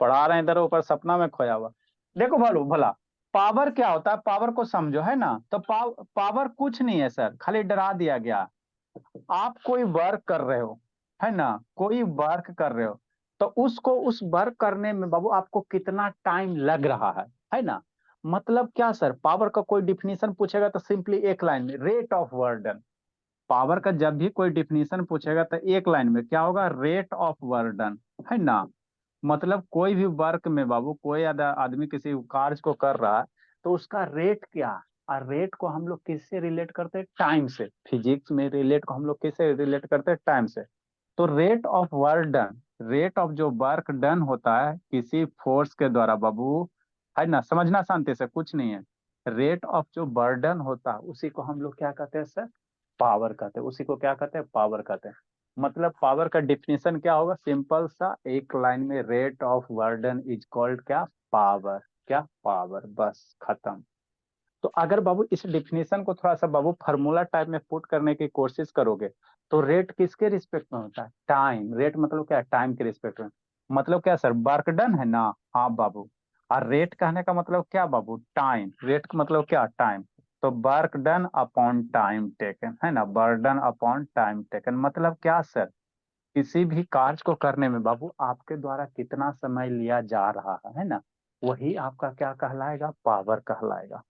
[SPEAKER 1] पढ़ा रहे हैं इधर, ऊपर सपना में खोया हुआ। देखो भलो भला, पावर क्या होता है, पावर को समझो, है ना। तो पावर कुछ नहीं है सर, खाली डरा दिया गया। आप कोई वर्क कर रहे हो, है ना, कोई वर्क कर रहे हो, तो उसको उस वर्क करने में बाबू आपको कितना टाइम लग रहा है ना। मतलब क्या सर, पावर का कोई डिफिनीशन पूछेगा तो सिंपली एक लाइन में रेट ऑफ वर्डन। पावर का जब भी कोई डिफिनीशन पूछेगा तो एक लाइन में क्या होगा, रेट ऑफ वर्डन, है ना। मतलब कोई भी वर्क में बाबू, कोई आदमी किसी कार्य को कर रहा है, तो उसका रेट क्या, और रेट को हम लोग किससे रिलेट करते हैं, टाइम से। फिजिक्स में रेट को हम लोग किससे रिलेट करते हैं, टाइम से। तो rate of work done, rate of जो वर्क डन होता है किसी फोर्स के द्वारा बाबू, है ना, समझना शांति से, कुछ नहीं है। रेट ऑफ जो बर्डन होता है उसी को हम लोग क्या कहते हैं सर, पावर कहते हैं। उसी को क्या कहते हैं, पावर कहते हैं। मतलब पावर का डिफिनेशन क्या होगा, सिंपल सा एक लाइन में, रेट ऑफ वर्डन इज कॉल्ड क्या, पावर। क्या, पावर, बस खत्म। तो अगर बाबू इस डिफिनेशन को थोड़ा सा बाबू फार्मूला टाइप में पुट करने की कोशिश करोगे, तो रेट किसके रिस्पेक्ट में होता है, टाइम। रेट मतलब क्या है, टाइम के रिस्पेक्ट में। मतलब क्या सर, वर्क डन है ना, हाँ बाबू। और रेट कहने का मतलब क्या बाबू, टाइम। रेट का मतलब क्या, टाइम। तो work done upon time taken, है ना, बर्डन अपॉन टाइम टेकन। मतलब क्या सर, किसी भी कार्य को करने में बाबू आपके द्वारा कितना समय लिया जा रहा है ना, वही आपका क्या कहलाएगा, पावर कहलाएगा।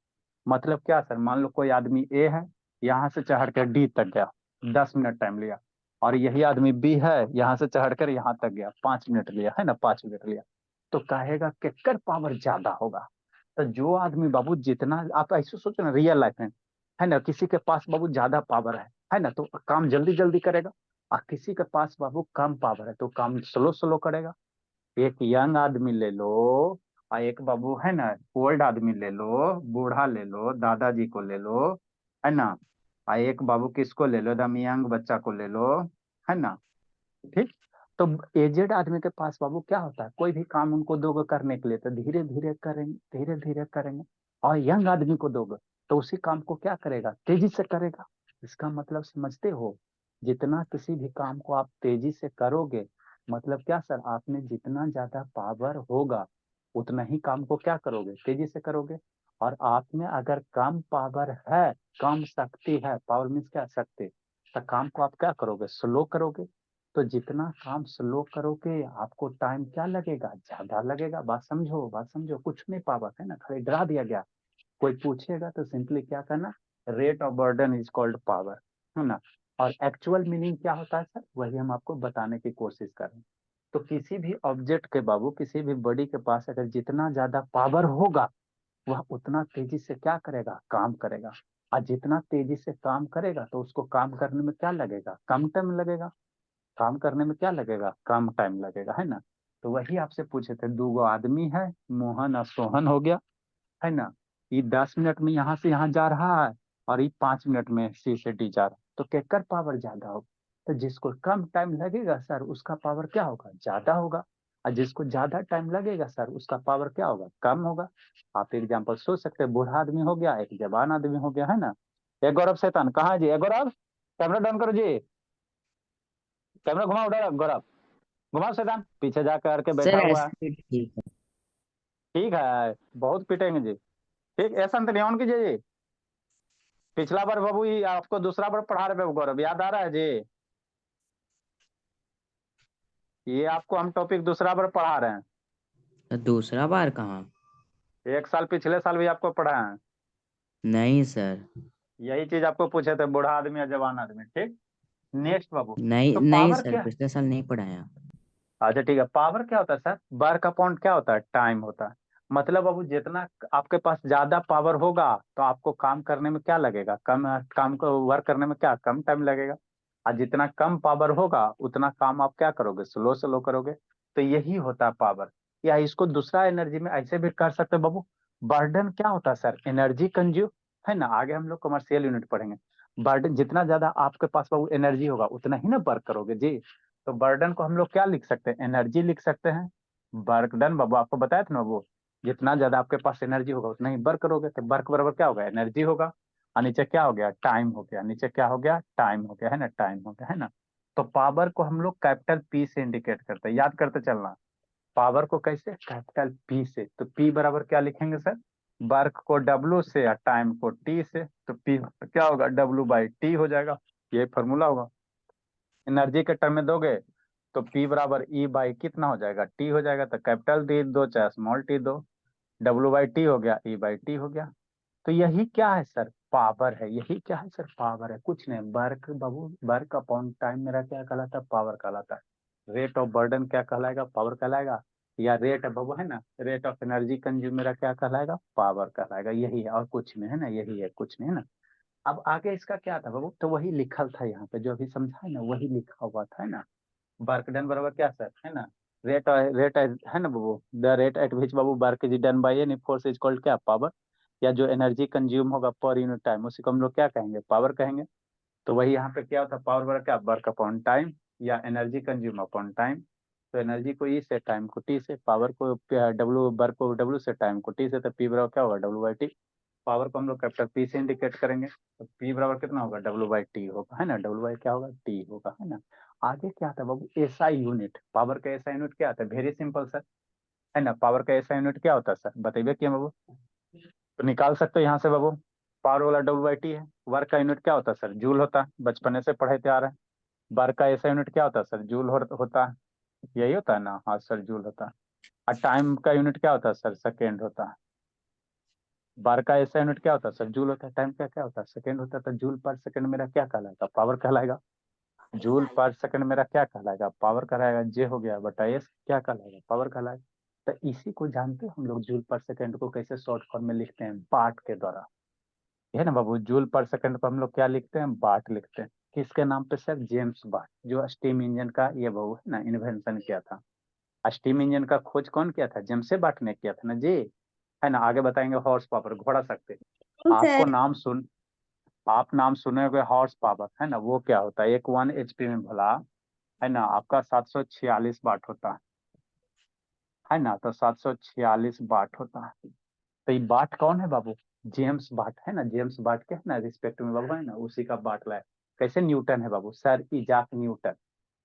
[SPEAKER 1] मतलब क्या सर, मान लो कोई आदमी ए है, यहाँ से चढ़ कर डी तक गया, 10 मिनट टाइम लिया। और यही आदमी बी है, यहाँ से चढ़कर यहाँ तक गया, 5 मिनट लिया, है ना, 5 मिनट लिया। तो कहेगा केकर पावर ज्यादा होगा। तो जो आदमी बाबू जितना, आप ऐसे सोचो ना रियल लाइफ में, है ना, किसी के पास बाबू ज्यादा पावर है ना, तो काम जल्दी जल्दी करेगा। और किसी के पास बाबू कम पावर है तो काम स्लो स्लो करेगा। एक यंग आदमी ले लो, और एक बाबू, है ना, ओल्ड आदमी ले लो, बूढ़ा ले लो, दादाजी को ले लो, है ना। और एक बाबू किसको ले लो, एकदम यंग बच्चा को ले लो, है ना। ठीक। तो एजेड आदमी के पास बाबू क्या होता है, कोई भी काम उनको दोगे करने के लिए तो धीरे धीरे करेंगे, धीरे धीरे करेंगे। और यंग आदमी को दोगे तो उसी काम को क्या करेगा, तेजी से करेगा। इसका मतलब समझते हो, जितना किसी भी काम को आप तेजी से करोगे, मतलब क्या सर, आप में जितना ज्यादा पावर होगा उतना ही काम को क्या करोगे, तेजी से करोगे। और आप में अगर कम पावर है, कम शक्ति है, पावर मीन्स क्या, शक्ति, तो काम को आप क्या करोगे, स्लो करोगे। तो जितना काम स्लो करोगे आपको टाइम क्या लगेगा, ज्यादा लगेगा। बात समझो, बात समझो, कुछ नहीं पावर है ना, खाली डरा दिया गया। कोई पूछेगा तो सिंपली क्या करना, rate of burden is called power, है ना। और एक्चुअल मीनिंग क्या होता है सर, वही हम आपको बताने की कोशिश कर रहे हैं। तो किसी भी ऑब्जेक्ट के बाबू, किसी भी बॉडी के पास अगर जितना ज्यादा पावर होगा, वह उतना तेजी से क्या करेगा, काम करेगा। और जितना तेजी से काम करेगा तो उसको काम करने में क्या लगेगा, कम टाइम लगेगा। काम करने में क्या लगेगा, कम टाइम लगेगा, है ना। तो वही आपसे पूछे थे, दो गो आदमी है, मोहन और सोहन हो गया, है ना। ये 10 मिनट में यहाँ से यहाँ जा रहा है, और ये 5 मिनट में सी से डी जा रहा है, तो केकर पावर ज्यादा होगा। तो जिसको कम टाइम लगेगा सर उसका पावर क्या होगा, ज्यादा होगा। और जिसको ज्यादा टाइम लगेगा सर उसका पावर क्या होगा, कम होगा। आप एग्जाम्पल सोच सकते हैं, बूढ़ा आदमी हो गया, एक जवान आदमी हो गया, है ना। ए गौरव शैतान कहाँ है जी, ए गौरव, कैमरा डाउन करो जी, कैमरा घुमाओ, उधर गौरव, घुमाओ शैतान, पीछे जा करके बैठा
[SPEAKER 5] सर
[SPEAKER 1] हुआ है।
[SPEAKER 5] ऐसे ठीक है।
[SPEAKER 1] ठीक है, बहुत पीटेंगे जी। ठीक, ऐसा नहीं ऑन कीजिए जी। पिछला बार बाबू ये आपको दूसरा बार पढ़ा रहे बाबू गौरव, याद आ रहा है जी। ये आपको हम टॉपिक दूसरा बार पढ़ा रहे हैं।
[SPEAKER 5] तो दूसरा बार कहाँ?
[SPEAKER 1] एक साल पिछले साल भी आपको पढ़ा है।
[SPEAKER 5] नहीं सर।
[SPEAKER 1] यही चीज आपको पूछे थे, बूढ़ा आदमी या जवान आदमी। ठीक, नेक्स्ट बाबू।
[SPEAKER 5] नहीं
[SPEAKER 1] तो
[SPEAKER 5] नहीं
[SPEAKER 1] पावर
[SPEAKER 5] सर,
[SPEAKER 1] क्या,
[SPEAKER 5] पिछले साल नहीं पढ़ाया।
[SPEAKER 1] अच्छा ठीक है, पावर क्या होता है सर, वर्क अपॉन क्या होता है, टाइम होता है। मतलब बाबू जितना आपके पास ज्यादा पावर होगा तो आपको काम करने में क्या लगेगा, कम, काम को वर्क करने में क्या कम टाइम लगेगा। और जितना कम पावर होगा उतना काम आप क्या करोगे, स्लो स्लो करोगे। तो यही होता है पावर। या इसको दूसरा एनर्जी में ऐसे भी कर सकते हैं बाबू, बर्डन क्या होता है सर, एनर्जी कंज्यूम, है ना। आगे हम लोग कमर्शियल यूनिट पढ़ेंगे। बर्डन, जितना ज्यादा आपके पास बाबू एनर्जी होगा उतना ही ना वर्क करोगे जी। तो बर्डन को हम लोग क्या लिख सकते हैं, एनर्जी लिख सकते हैं। वर्क डन बाबू आपको बताया था ना वो, जितना ज्यादा आपके पास एनर्जी होगा उतना ही वर्क करोगे, तो वर्क बराबर क्या होगा, एनर्जी होगा। और नीचे क्या हो गया, टाइम हो गया, नीचे क्या हो गया, टाइम हो गया, है ना, टाइम हो गया, है ना। तो पावर को हम लोग कैपिटल पी से इंडिकेट करते हैं, याद करते चलना। पावर को कैसे, कैपिटल पी से। तो पी बराबर क्या लिखेंगे सर, वर्क को डब्ल्यू से या टाइम को टी से, तो पी क्या होगा, डब्ल्यू बाई टी हो जाएगा, ये फॉर्मूला होगा। एनर्जी के टर्म में दोगे तो पी बराबर ई बाई कितना हो जाएगा, टी हो जाएगा। तो कैपिटल टी दो चाहे स्मॉल टी दो, डब्ल्यू बाई टी हो गया, ई बाई टी हो गया। तो यही क्या है सर, पावर है। यही क्या है सर, पावर है, कुछ नहीं। वर्क बाबू, वर्क अपॉन टाइम मेरा क्या कहलाता है, पावर कहलाता है। रेट ऑफ बर्डन क्या कहलाएगा, पावर कहलाएगा। या रेट है बाबू, है ना, रेट ऑफ एनर्जी कंज्यूम मेरा क्या कहलाएगा, पावर कहलाएगा। यही है और कुछ नहीं, है ना, यही है, कुछ नहीं, है ना। अब आगे इसका क्या था बाबू, तो वही लिखल था यहाँ पे, जो अभी समझा है ना, वही लिखा हुआ था, है ना। वर्क डन बराबर क्या सर, है ना, रेट है ना बाबू, द रेट एट विच बाबू work is done by any force is called क्या, पावर। या जो एनर्जी कंज्यूम होगा पर यूनिट टाइम, उसी को हम लोग क्या कहेंगे, पावर कहेंगे। तो वही यहाँ पे क्या होता है, पावर बराबर क्या, वर्क अपॉन टाइम या एनर्जी कंज्यूम अपॉन टाइम। तो एनर्जी को ई से, टाइम को टी से, पावर को डब्ल्यू, वर्क को डब्ल्यू से, टाइम को टी से, तो पी बराबर क्या होगा, डब्ल्यू बाई टी। पावर को हम लोग कैपिटल पी से इंडिकेट करेंगे, तो पी बराबर कितना होगा, डब्ल्यू बाई टी होगा, है ना, डब्ल्यू बाई क्या होगा, टी होगा, है ना। आगे क्या आता है बाबू, एसआई यूनिट। पावर का एसआई यूनिट क्या आता है, वेरी सिंपल सर, है ना। पावर का एसआई यूनिट क्या होता है सर, बताइए क्या बाबू। तो निकाल सकते हो यहाँ से बाबू, पावर वाला डब्ल्यू बाई टी है। वर्क का यूनिट क्या होता है सर, जूल होता है, बचपने से पढ़े आ रहे हैं। वर्क का एसआई यूनिट क्या होता है सर, जूल होता है, यही होता है ना, हाँ सर, जूल होता है। और टाइम का यूनिट क्या होता है सर, सेकेंड होता है। बार का ऐसा यूनिट क्या होता है सर, जूल होता है। टाइम का क्या होता है, सेकंड होता है। तो जूल पर सेकंड मेरा क्या कहलाएगा, पावर कहलाएगा। जूल पर सेकंड मेरा क्या कहलाएगा, पावर कहलाएगा। जे हो गया बटा एस क्या कहलाएगा, पावर कहलाएगा। तो इसी को जानते हैं हम लोग, जूल पर सेकंड को कैसे शॉर्ट फॉर्म में लिखते हैं, वाट के द्वारा। है ना बाबू, जूल पर सेकंड को हम लोग क्या लिखते हैं, वाट लिखते हैं। किसके नाम पे सर, जेम्स वाट, जो स्टीम इंजन का ये बाबू है ना इन्वेंशन किया था। स्टीम इंजन का खोज कौन किया था, जेम्स वाट ने किया था ना जी, है ना। आगे बताएंगे हॉर्स पावर, घोड़ा शक्ति। आपको नाम सुन, आप नाम सुने होंगे हॉर्स पावर, है ना, वो क्या होता है, एक 1 HP में भला, है ना, आपका 746 वाट होता है ना। तो 746 वाट होता है। तो ये वाट कौन है बाबू, जेम्स वाट, है ना, जेम्स वाट के है ना रिस्पेक्ट में बाबू, है ना, उसी का वाट लाए। कैसे, न्यूटन है बाबू, सर इजाक न्यूटन।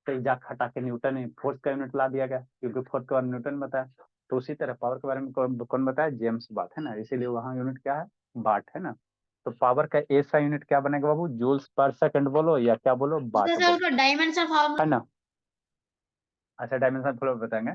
[SPEAKER 1] तो इजाक हटा के न्यूटन ने फोर्स का यूनिट ला दिया गया, क्योंकि फोर्स के बारे में न्यूटन बताया। तो उसी तरह पावर के बारे में कौन बताया, जेम्स वाट, है ना, इसीलिए वहाँ यूनिट क्या है, वाट, है ना। तो पावर का ऐसा यूनिट क्या बनेगा बाबू, जूल्स पर सेकंड बोलो या क्या बोलो, वाट
[SPEAKER 3] सर
[SPEAKER 1] बोलो,
[SPEAKER 3] उसका डायमेंशन फॉर्मूला
[SPEAKER 1] है ना। अच्छा, डायमेंशन फ्लो बताएंगे,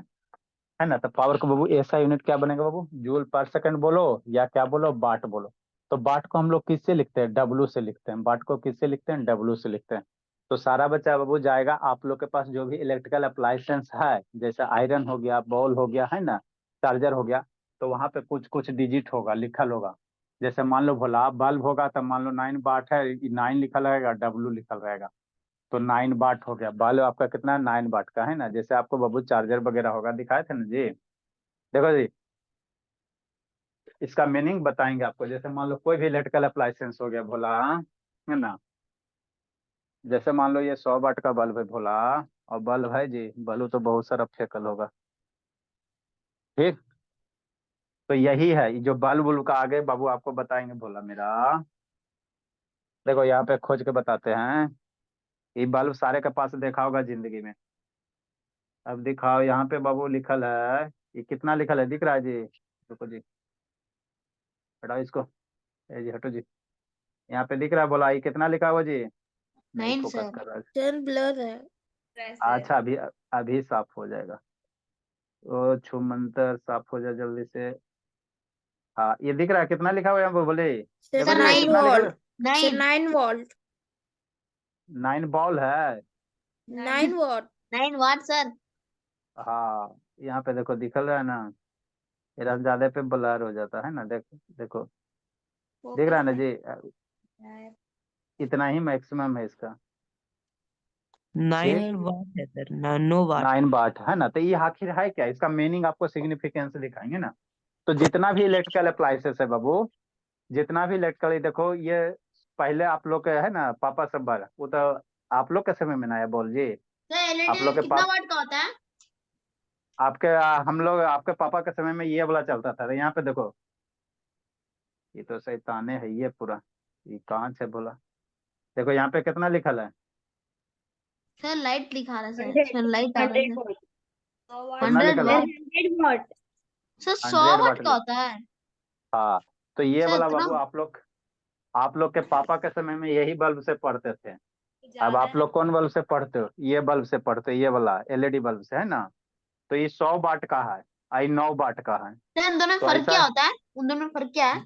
[SPEAKER 1] है ना। तो पावर को बाबू ऐसा यूनिट क्या बनेगा बाबू, जूल पर सेकंड बोलो या क्या बोलो, वाट बोलो। तो वाट को हम लोग किससे लिखते हैं, डब्ल्यू से लिखते हैं। वाट को किससे लिखते हैं, डब्ल्यू से लिखते हैं। तो सारा बच्चा बाबू जाएगा, आप लोग के पास जो भी इलेक्ट्रिकल अप्लायंसेस है, जैसे आयरन हो गया, बॉल हो गया, है ना, चार्जर हो गया, तो वहां पे कुछ कुछ डिजिट होगा, लिखल होगा। जैसे मान लो भोला बल्ब होगा, तो मान लो 9 वाट है, 9 लिखल रहेगा, डब्ल्यू लिखल रहेगा। तो 9 वाट हो गया, बल्ब आपका कितना है, 9 वाट का, है ना। जैसे आपको बाबू चार्जर वगैरह होगा, दिखाए थे ना जी, देखो जी, इसका मीनिंग बताएंगे आपको। जैसे मान लो कोई भी इलेक्ट्रिकल अप्लायंसेस हो गया भोला, है ना, जैसे मान लो ये 100 वाट का बल्ब है भोला, और बल्ब है जी, बल्ब तो बहुत सारा फेकल होगा, ठीक। तो यही है, ये जो बल्ब उल्ब का आगे बाबू आपको बताएंगे भोला मेरा। देखो यहाँ पे खोज के बताते हैं, ये बल्ब सारे के पास देखा होगा जिंदगी में। अब दिखाओ यहाँ पे बाबू, लिखल है, ये कितना लिखल है, दिख रहा है जी, रुको जी, हटाओ इसको, ए जी हटो जी, यहाँ पे दिख रहा है बोला, ये कितना लिखा हुआ जी, नहीं
[SPEAKER 3] 9
[SPEAKER 1] फोकस
[SPEAKER 3] सर
[SPEAKER 1] कर रहा है।
[SPEAKER 3] सर ब्लर है
[SPEAKER 2] वैसे
[SPEAKER 1] अच्छा, अभी अभी साफ हो जाएगा, ओ छुमंतर साफ हो जाए जल्दी से। हाँ, ये दिख रहा है कितना लिखा हुआ है, वो बोले, देखो
[SPEAKER 3] सर
[SPEAKER 1] जी
[SPEAKER 3] 9
[SPEAKER 1] कितना लिखा है,
[SPEAKER 3] वोल्ट 9 वोल्ट
[SPEAKER 1] 9 बॉल है।
[SPEAKER 3] 9 वॉट 9 वाट सर
[SPEAKER 1] हाँ, यहाँ पे देखो दिखल रहा है ना, मेरा ज्यादा पे ब्लर हो जाता है ना, देखो देखो, दिख रहा
[SPEAKER 2] फोकस
[SPEAKER 1] है ना
[SPEAKER 2] नहीं
[SPEAKER 1] जी,
[SPEAKER 2] आ रहा है।
[SPEAKER 1] इतना ही मैक्सिमम है इसका, ठीक।
[SPEAKER 5] 9 वाट है सर, 9 वाट।
[SPEAKER 1] 9 वाट है ना। तो ये आखिर है क्या, इसका मीनिंग आपको सिग्निफिकेंस दिखाएंगे ना। तो जितना भी इलेक्ट्रिकल अप्लायंसेस है बाबू, जितना भी इलेक्ट्रिकल, देखो ये पहले आप लोग के है ना पापा सब बार, वो तो आप लोग के समय में ना आया बोल जी,
[SPEAKER 3] सर
[SPEAKER 1] आप लोग
[SPEAKER 3] एलईडी
[SPEAKER 1] के
[SPEAKER 3] कितना
[SPEAKER 1] पाप
[SPEAKER 3] वाट का होता है
[SPEAKER 1] हम लोग आपके पापा के समय में ये वाला चलता था, यहाँ पे देखो, ये तो शैताने है ये पूरा, ये कहाँ से बोला, देखो यहाँ पे कितना लिखल है,
[SPEAKER 3] सर लाइट लिखा रहा है सर लाइट आ रहा है
[SPEAKER 2] 100 वाट
[SPEAKER 1] कितना
[SPEAKER 3] 100
[SPEAKER 1] लिखल है,
[SPEAKER 3] वाट सर 100
[SPEAKER 1] 100
[SPEAKER 3] वाट
[SPEAKER 1] वाट
[SPEAKER 3] का होता है
[SPEAKER 1] हाँ, तो ये
[SPEAKER 3] सर
[SPEAKER 1] वाला
[SPEAKER 3] इतना
[SPEAKER 1] बाबू आप लोग के पापा के समय में यही बल्ब से पढ़ते थे। अब
[SPEAKER 2] ज्यादा
[SPEAKER 1] आप
[SPEAKER 2] है।
[SPEAKER 1] लोग कौन बल्ब से पढ़ते हो, ये बल्ब से पढ़ते हो, ये वाला एलईडी बल्ब से, है ना। तो ये 100 वाट का है, आई 9 वाट का है।
[SPEAKER 3] सर इन दोनों में
[SPEAKER 1] तो
[SPEAKER 3] फर्क
[SPEAKER 1] ऐसा
[SPEAKER 3] क्या होता है उन दोनों में फर्क क्या है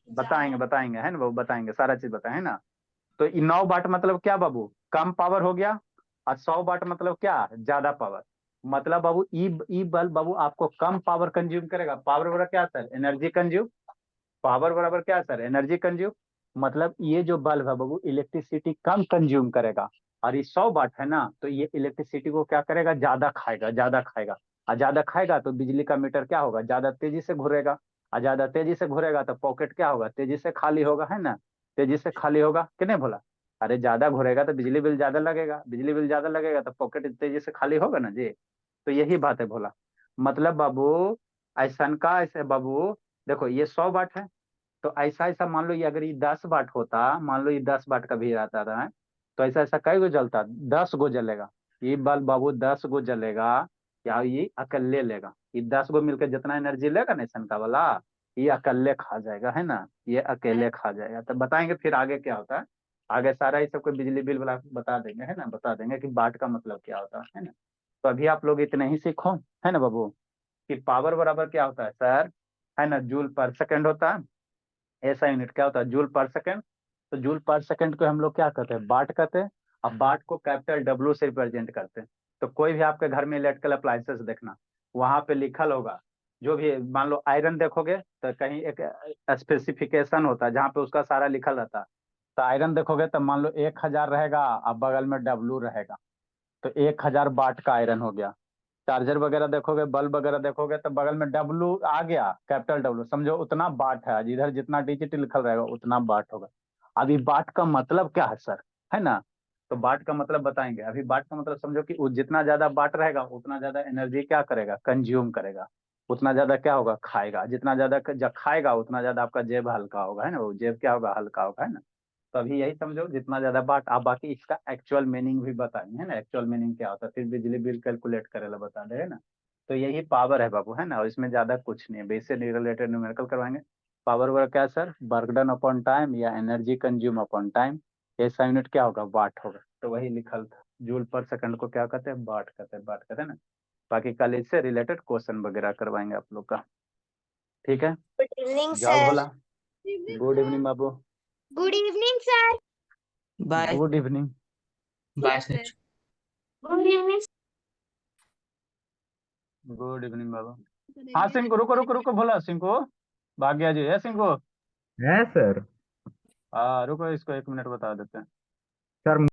[SPEAKER 1] बताएंगे है ना बाबू, बताएंगे, सारा चीज बताएं, है ना। तो 9 वाट मतलब क्या बाबू, कम पावर हो गया, और 100 वाट मतलब क्या, ज्यादा पावर। मतलब बाबू ई बल्ब बाबू आपको कम पावर कंज्यूम करेगा। पावर बराबर क्या सर, एनर्जी कंज्यूम। पावर बराबर क्या सर, एनर्जी कंज्यूम। मतलब ये जो बल्ब है बाबू इलेक्ट्रिसिटी कम कंज्यूम करेगा। और ये 100 वाट है ना, तो ये इलेक्ट्रिसिटी को क्या करेगा, ज्यादा खाएगा, ज्यादा खाएगा। और ज्यादा खाएगा तो बिजली का मीटर क्या होगा, ज्यादा तेजी से घूरेगा। और ज्यादा तेजी से घूरेगा तो पॉकेट क्या होगा, तेजी से खाली होगा, है ना। तेजी से खाली होगा कि नहीं बोला। अरे ज्यादा घूरेगा तो बिजली बिल ज्यादा लगेगा, बिजली बिल ज्यादा लगेगा तो पॉकेट तेजी से खाली होगा ना जी। तो यही बात है भोला। मतलब बाबू ऐसा का ऐसे बाबू, देखो ये 100 वाट है, तो ऐसा ऐसा मान लो ये अगर ये 10 वाट होता, मान लो ये 10 वाट का भी आता था, तो ऐसा ऐसा कई गो जलता, 10 गो जलेगा। ये बल्ब बाबू 10 गो जलेगा, या ये अकेले लेगा, ये 10 गो मिलकर जितना एनर्जी लेगा ना ऐसा का वाला, ये अकेले खा जाएगा, है ना। ये अकेले खा जाएगा। तो बताएंगे फिर आगे क्या होता है, आगे सारा ये सबको बिजली बिल वाला बता देंगे, है ना, बता देंगे कि वाट का मतलब क्या होता है ना। तो अभी आप लोग इतने ही सीखो, है ना बाबू, कि पावर बराबर क्या होता है सर, है ना, जूल पर सेकंड होता है। ऐसा यूनिट क्या होता है, जूल पर सेकंड। तो जूल पर सेकंड को हम लोग क्या कहते हैं, वाट कहते हैं। अब वाट को कैपिटल डब्ल्यू से रिप्रेजेंट करते हैं। तो कोई भी आपके घर में इलेक्ट्रिकल अप्लायंसेस देखना, वहां पे लिखल होगा, जो भी मान लो आयरन देखोगे तो कहीं एक स्पेसिफिकेशन होता है जहाँ पे उसका सारा लिखल रहता है। तो आयरन देखोगे तो मान लो 1000 रहेगा, अब बगल में डब्लू रहेगा, तो 1000 वाट का आयरन हो गया। चार्जर वगैरह देखोगे, बल्ब वगैरह देखोगे तो बगल में डब्लू आ गया, कैपिटल डब्लू, समझो उतना बाट है, इधर जितना डिजिट लिखल रहेगा उतना बाट होगा। अभी बाट का मतलब क्या है सर, है ना। तो बाट का मतलब बताएंगे। अभी बाट का मतलब समझो कि जितना ज्यादा बाट रहेगा उतना ज्यादा एनर्जी क्या करेगा, कंज्यूम करेगा। उतना ज्यादा क्या होगा, खाएगा। जितना ज्यादा खाएगा उतना ज्यादा आपका जेब हल्का होगा, है ना, वो जेब क्या होगा, हल्का होगा, है ना। तो अभी यही समझो, जितना ज्यादा बाट। आप बाकी इसका एक्चुअल मीनिंग भी बताएंगे, है ना, एक्चुअल मीनिंग क्या होता है, फिर बिजली बिल कैलकुलेट करेला बता दे, है ना। तो यही पावर है बाबू, है ना, और इसमें ज्यादा कुछ नहीं है, बेस से रिलेटेड न्यूमेरिकल करवाएंगे। पावर वर्क क्या है sir, work done upon time या एनर्जी कंज्यूम अपॉन टाइम। ऐसा यूनिट क्या होगा, वाट होगा। तो वही लिखल था, जूल पर सेकंड को क्या कहते हैं, वाट कहते हैं, वाट कहते हैं ना। बाकी कल इससे रिलेटेड क्वेश्चन वगैरह करवाएंगे आप लोग का, ठीक है।
[SPEAKER 3] गुड इवनिंग
[SPEAKER 1] जाओ
[SPEAKER 3] सर
[SPEAKER 1] भोला, गुड इवनिंग बाबू,
[SPEAKER 3] good evening sir
[SPEAKER 5] Bye.
[SPEAKER 1] Good evening,
[SPEAKER 5] Bye, sir.
[SPEAKER 3] Good evening
[SPEAKER 1] good evening बाबू। हाँ सिंह, रुको रुको रुको भोला, सिंह को भाग गया जी, है सिंह को।
[SPEAKER 6] है सर।
[SPEAKER 1] हाँ रुको, इसको 1 मिनट बता देते हैं।
[SPEAKER 6] सर